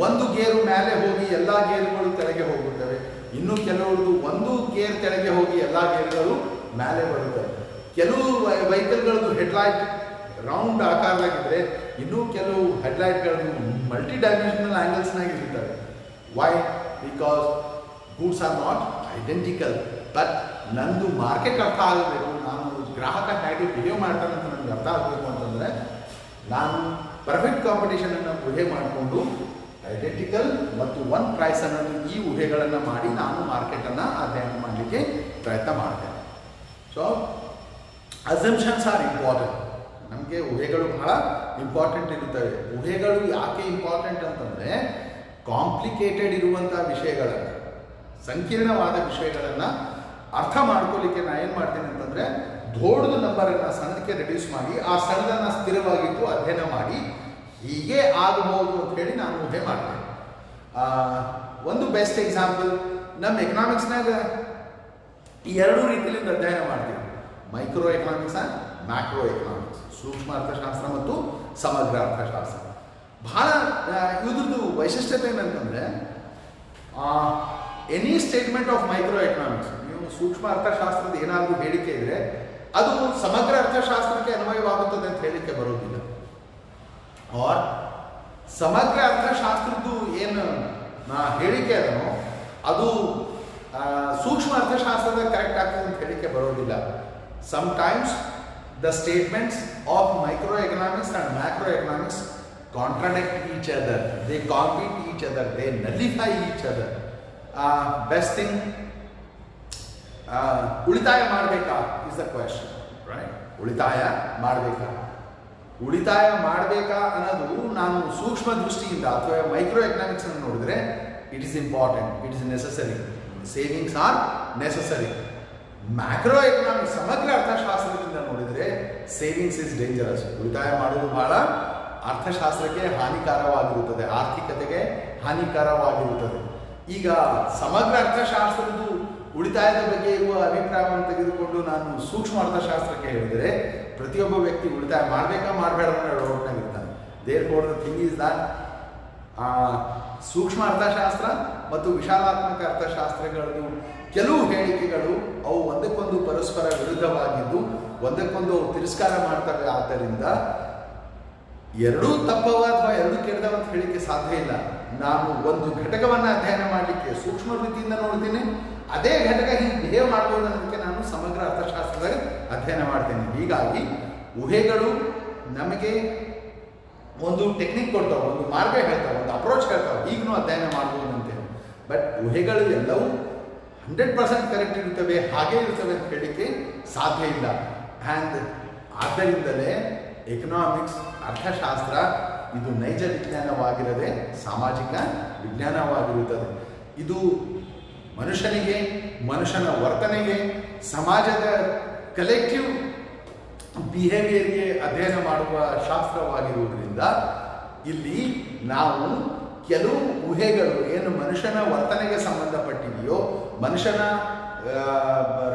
ಒಂದು ಗೇರು ಮೇಲೆ ಹೋಗಿ ಎಲ್ಲ ಗೇರುಗಳು ಕೆಳಗೆ ಹೋಗುತ್ತವೆ. ಇನ್ನು ಕೆಲವ್ರದ್ದು ಒಂದು ಗೇರ್ ಕೆಳಗೆ ಹೋಗಿ ಎಲ್ಲ ಗೇರ್ಗಳು ಮೇಲೆ ಬರುತ್ತವೆ. ಕೆಲವು ವೆಹಿಕಲ್ಗಳದ್ದು ಹೆಡ್ಲೈಟ್ ರೌಂಡ್ ಆಕಾರದಾಗಿದ್ದರೆ ಇನ್ನೂ ಕೆಲವು ಹೆಡ್ಲೈಟ್ಗಳದ್ದು ಮಲ್ಟಿ ಡೈಮೆನ್ಷನಲ್ ಆ್ಯಂಗಲ್ಸ್ನಾಗಿ ಇರುತ್ತವೆ. Why? Because goods are not identical. But ನಂದು ಮಾರ್ಕೆಟ್ ಅರ್ಥ ಆಗಬೇಕು, ನಾನು ಗ್ರಾಹಕ ಹೇಗೆ ಬಿಹೇವ್ ಮಾಡ್ತಾನೆ ಅಂತ ನನಗೆ ಅರ್ಥ ಆಗಬೇಕು ಅಂತಂದರೆ ನಾನು ಪರ್ಫೆಕ್ಟ್ ಕಾಂಪಿಟೇಷನನ್ನು ಊಹೆ ಮಾಡಿಕೊಂಡು ಐಡೆಂಟಿಕಲ್ ಮತ್ತು ಒನ್ ಪ್ರೈಸ್ ಅನ್ನೋದು ಈ ಊಹೆಗಳನ್ನು ಮಾಡಿ ನಾನು ಮಾರ್ಕೆಟನ್ನು ಅಧ್ಯಯನ ಮಾಡಲಿಕ್ಕೆ ಪ್ರಯತ್ನ ಮಾಡ್ತೇನೆ. So assumptions are important. ನಮಗೆ ಊಹೆಗಳು ಬಹಳ ಇಂಪಾರ್ಟೆಂಟ್ ಇರುತ್ತವೆ. ಊಹೆಗಳು ಯಾಕೆ ಇಂಪಾರ್ಟೆಂಟ್ ಅಂತಂದರೆ ಕಾಂಪ್ಲಿಕೇಟೆಡ್ ಇರುವಂಥ ವಿಷಯಗಳನ್ನು, ಸಂಕೀರ್ಣವಾದ ವಿಷಯಗಳನ್ನು ಅರ್ಥ ಮಾಡ್ಕೊಳ್ಳಿಕ್ಕೆ ನಾನು ಏನು ಮಾಡ್ತೀನಿ ಅಂತಂದರೆ ದೊಡ್ಡದು ನಂಬರನ್ನು ಸಣ್ಣಕ್ಕೆ ರೆಡ್ಯೂಸ್ ಮಾಡಿ ಆ ಸಣ್ಣದನ್ನು ಸ್ಥಿರವಾಗಿಟ್ಟು ಅಧ್ಯಯನ ಮಾಡಿ ಹೀಗೆ ಆಗಬಹುದು ಅಂತ ಹೇಳಿ ನಾನು ಊಹೆ ಮಾಡ್ತೇನೆ. ಒಂದು ಬೆಸ್ಟ್ ಎಕ್ಸಾಂಪಲ್, ನಮ್ಮ ಎಕನಾಮಿಕ್ಸ್ನಾಗ ಎರಡೂ ರೀತಿಯಿಂದ ಅಧ್ಯಯನ ಮಾಡ್ತೀವಿ. Micro economics and macro economics, ಸೂಕ್ಷ್ಮ ಅರ್ಥಶಾಸ್ತ್ರ ಮತ್ತು ಸಮಗ್ರ ಅರ್ಥಶಾಸ್ತ್ರ. ಭಾಳ ಇದ್ರದ್ದು ವೈಶಿಷ್ಟ್ಯತೆ ಏನಂತಂದರೆ any statement of micro economics, ನೀವು ಸೂಕ್ಷ್ಮ ಅರ್ಥಶಾಸ್ತ್ರದ ಏನಾದರೂ ಹೇಳಿಕೆ ಇದ್ದರೆ ಅದು ಸಮಗ್ರ ಅರ್ಥಶಾಸ್ತ್ರಕ್ಕೆ ಅನ್ವಯವಾಗುತ್ತದೆ ಅಂತ ಹೇಳಿಕೆ ಬರೋದಿಲ್ಲ. ಆರ್ ಸಮಗ್ರ ಅರ್ಥಶಾಸ್ತ್ರದ್ದು ಏನು ಹೇಳಿಕೆ ಅದನ್ನು ಅದು ಸೂಕ್ಷ್ಮ ಅರ್ಥಶಾಸ್ತ್ರದ ಕರೆಕ್ಟ್ ಆಗ್ತದೆ ಅಂತ ಹೇಳಿಕೆ ಬರೋದಿಲ್ಲ. Sometimes the statements of micro economics and macro economics contradict each other, they compete each other, they nullify each other. Best thing, ಉಳಿತಾಯ ಮಾಡಬೇಕಾ is the question, right? ಉಳಿತಾಯ ಮಾಡಬೇಕಾ ಅನ್ನೋದು ನಾನು ಸೂಕ್ಷ್ಮ ದೃಷ್ಟಿಯಿಂದ ಅಥವಾ ಮೈಕ್ರೋ ಎಕನಾಮಿಕ್ಸ್ ಅನ್ನು ನೋಡಿದ್ರೆ it is important, it is necessary, savings are necessary. Macro economics ಸಮಗ್ರ ಅರ್ಥಶಾಸ್ತ್ರದಿಂದ ನೋಡಿದರೆ ಸೇವಿಂಗ್ಸ್ ಇಸ್ ಡೇಂಜರಸ್. ಉಳಿತಾಯ ಮಾಡೋದು ಬಹಳ ಅರ್ಥಶಾಸ್ತ್ರಕ್ಕೆ ಹಾನಿಕಾರವಾಗಿರುತ್ತದೆ, ಆರ್ಥಿಕತೆಗೆ ಹಾನಿಕಾರವಾಗಿರುತ್ತದೆ. ಈಗ ಸಮಗ್ರ ಅರ್ಥಶಾಸ್ತ್ರದ್ದು ಉಳಿತಾಯದ ಬಗ್ಗೆ ಇರುವ ಅಭಿಪ್ರಾಯವನ್ನು ತೆಗೆದುಕೊಂಡು ನಾನು ಸೂಕ್ಷ್ಮ ಅರ್ಥಶಾಸ್ತ್ರಕ್ಕೆ ಹೇಳಿದರೆ ಪ್ರತಿಯೊಬ್ಬ ವ್ಯಕ್ತಿ ಉಳಿತಾಯ ಮಾಡಬೇಕಾ ಮಾಡಬೇಡ ಡೌಟ್ನಾಗಿರ್ತಾನೆ. Therefore the thing is that ಸೂಕ್ಷ್ಮ ಅರ್ಥಶಾಸ್ತ್ರ ಮತ್ತು ವಿಶಾಲಾತ್ಮಕ ಅರ್ಥಶಾಸ್ತ್ರಗಳದ್ದು ಕೆಲವು ಹೇಳಿಕೆಗಳು ಅವು ಒಂದಕ್ಕೊಂದು ಪರಸ್ಪರ ವಿರುದ್ಧವಾಗಿದ್ದು ಒಂದಕ್ಕೊಂದು ತಿರಸ್ಕಾರ ಮಾಡ್ತವೆ. ಆದ್ದರಿಂದ ಎರಡೂ ತಪ್ಪವ ಅಥವಾ ಎರಡೂ ಕೆಟ್ಟದವ ಅಂತ ಹೇಳಿಕ್ಕೆ ಸಾಧ್ಯ ಇಲ್ಲ. ನಾನು ಒಂದು ಘಟಕವನ್ನು ಅಧ್ಯಯನ ಮಾಡಲಿಕ್ಕೆ ಸೂಕ್ಷ್ಮ ರೀತಿಯಿಂದ ನೋಡ್ತೀನಿ, ಅದೇ ಘಟಕ ಹೀಗೆ ಬಿಹೇವ್ ಮಾಡ್ಬೋದು ಅನ್ನೋದಕ್ಕೆ ನಾನು ಸಮಗ್ರ ಅರ್ಥಶಾಸ್ತ್ರದಾಗ ಅಧ್ಯಯನ ಮಾಡ್ತೇನೆ. ಹೀಗಾಗಿ ಊಹೆಗಳು ನಮಗೆ ಒಂದು ಟೆಕ್ನಿಕ್ ಕೊಡ್ತಾವೆ, ಒಂದು ಮಾರ್ಗ ಹೇಳ್ತಾವೆ, ಒಂದು ಅಪ್ರೋಚ್ ಹೇಳ್ತಾವೆ, ಈಗಲೂ ಅಧ್ಯಯನ ಮಾಡ್ಬೋದು ಅಂತೇಳಿ. ಬಟ್ ಊಹೆಗಳು ಎಲ್ಲವೂ 100% ಕರೆಕ್ಟ್ ಇರುತ್ತವೆ, ಹಾಗೇ ಇರುತ್ತವೆ ಅಂತ ಹೇಳಲಿಕ್ಕೆ ಸಾಧ್ಯ ಇಲ್ಲ. ಆ್ಯಂಡ್ ಆದ್ದರಿಂದಲೇ ಎಕನಾಮಿಕ್ಸ್ ಅರ್ಥಶಾಸ್ತ್ರ ಇದು ನೈಜ ವಿಜ್ಞಾನವಾಗಿರದೆ ಸಾಮಾಜಿಕ ವಿಜ್ಞಾನವಾಗಿರುತ್ತದೆ. ಇದು ಮನುಷ್ಯನಿಗೆ, ಮನುಷ್ಯನ ವರ್ತನೆಗೆ, ಸಮಾಜದ ಕಲೆಕ್ಟಿವ್ ಬಿಹೇವಿಯರ್ಗೆ ಅಧ್ಯಯನ ಮಾಡುವ ಶಾಸ್ತ್ರವಾಗಿರುವುದರಿಂದ ಇಲ್ಲಿ ನಾವು ಕೆಲವು ಊಹೆಗಳು ಏನು ಮನುಷ್ಯನ ವರ್ತನೆಗೆ ಸಂಬಂಧಪಟ್ಟಿದೆಯೋ, ಮನುಷ್ಯನ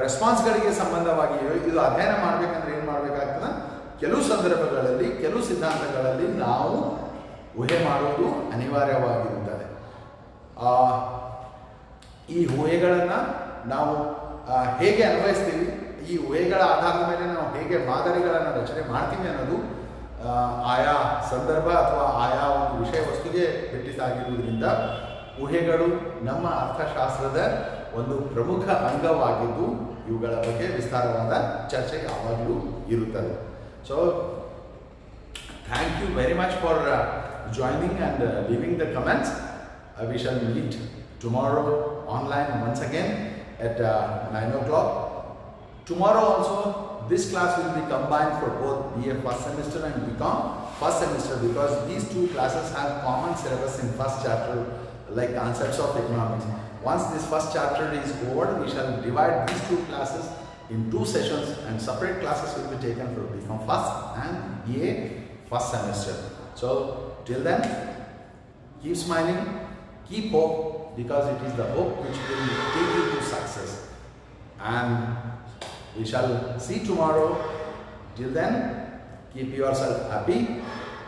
ರೆಸ್ಪಾನ್ಸ್ಗಳಿಗೆ ಸಂಬಂಧವಾಗಿಯೋ ಇದು ಅಧ್ಯಯನ ಮಾಡಬೇಕಂದ್ರೆ ಏನು ಮಾಡಬೇಕಾಗ್ತದೆ? ಕೆಲವು ಸಂದರ್ಭಗಳಲ್ಲಿ, ಕೆಲವು ಸಿದ್ಧಾಂತಗಳಲ್ಲಿ ನಾವು ಊಹೆ ಮಾಡುವುದು ಅನಿವಾರ್ಯವಾಗಿರುತ್ತದೆ. ಈ ಊಹೆಗಳನ್ನು ನಾವು ಹೇಗೆ ಅನ್ವಯಿಸ್ತೀವಿ, ಈ ಊಹೆಗಳ ಆಧಾರದ ಮೇಲೆ ನಾವು ಹೇಗೆ ಮಾದರಿಗಳನ್ನು ರಚನೆ ಮಾಡ್ತೀವಿ ಅನ್ನೋದು ಆಯಾ ಸಂದರ್ಭ ಅಥವಾ ಆಯಾ ಒಂದು ವಿಷಯ ವಸ್ತುಗೆ ಬಿಟ್ಟಿದ್ದಾಗಿರುವುದರಿಂದ ಊಹೆಗಳು ನಮ್ಮ ಅರ್ಥಶಾಸ್ತ್ರದ ಒಂದು ಪ್ರಮುಖ ಅಂಗವಾಗಿದ್ದು ಇವುಗಳ ಬಗ್ಗೆ ವಿಸ್ತಾರವಾದ ಚರ್ಚೆ ಯಾವಾಗಲೂ ಇರುತ್ತದೆ. So thank you very much for joining and leaving the comments. We shall meet tomorrow online once again at 9 o'clock. Tomorrow also this class will be combined for both BA first semester and BCom first semester, because these two classes have common syllabus in first chapter, like concepts of economics. Once this first chapter is over, we shall divide these two classes in two sessions, and separate classes will be taken for BCom first and BA first semester. So till then, keep smiling, keep hope, because it is the hope which will take you to success. And we shall see tomorrow. Till then, keep yourself happy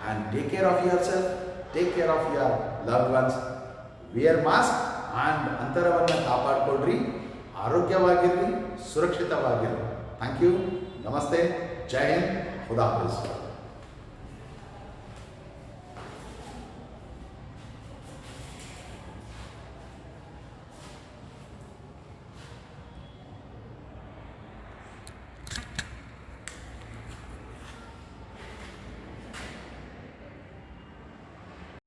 and take care of yourself, take care of your loved ones. Wear mask and ಅಂತರವನ್ನು ಕಾಪಾಡಿಕೊಳ್ಳ್ರಿ, ಆರೋಗ್ಯವಾಗಿರ್ರಿ, ಸುರಕ್ಷಿತವಾಗಿರ್ರಿ. Thank you, ನಮಸ್ತೆ, ಜೈ ಹಿಂದ್, ಖುದಾ ಹಾಫಿಜ್.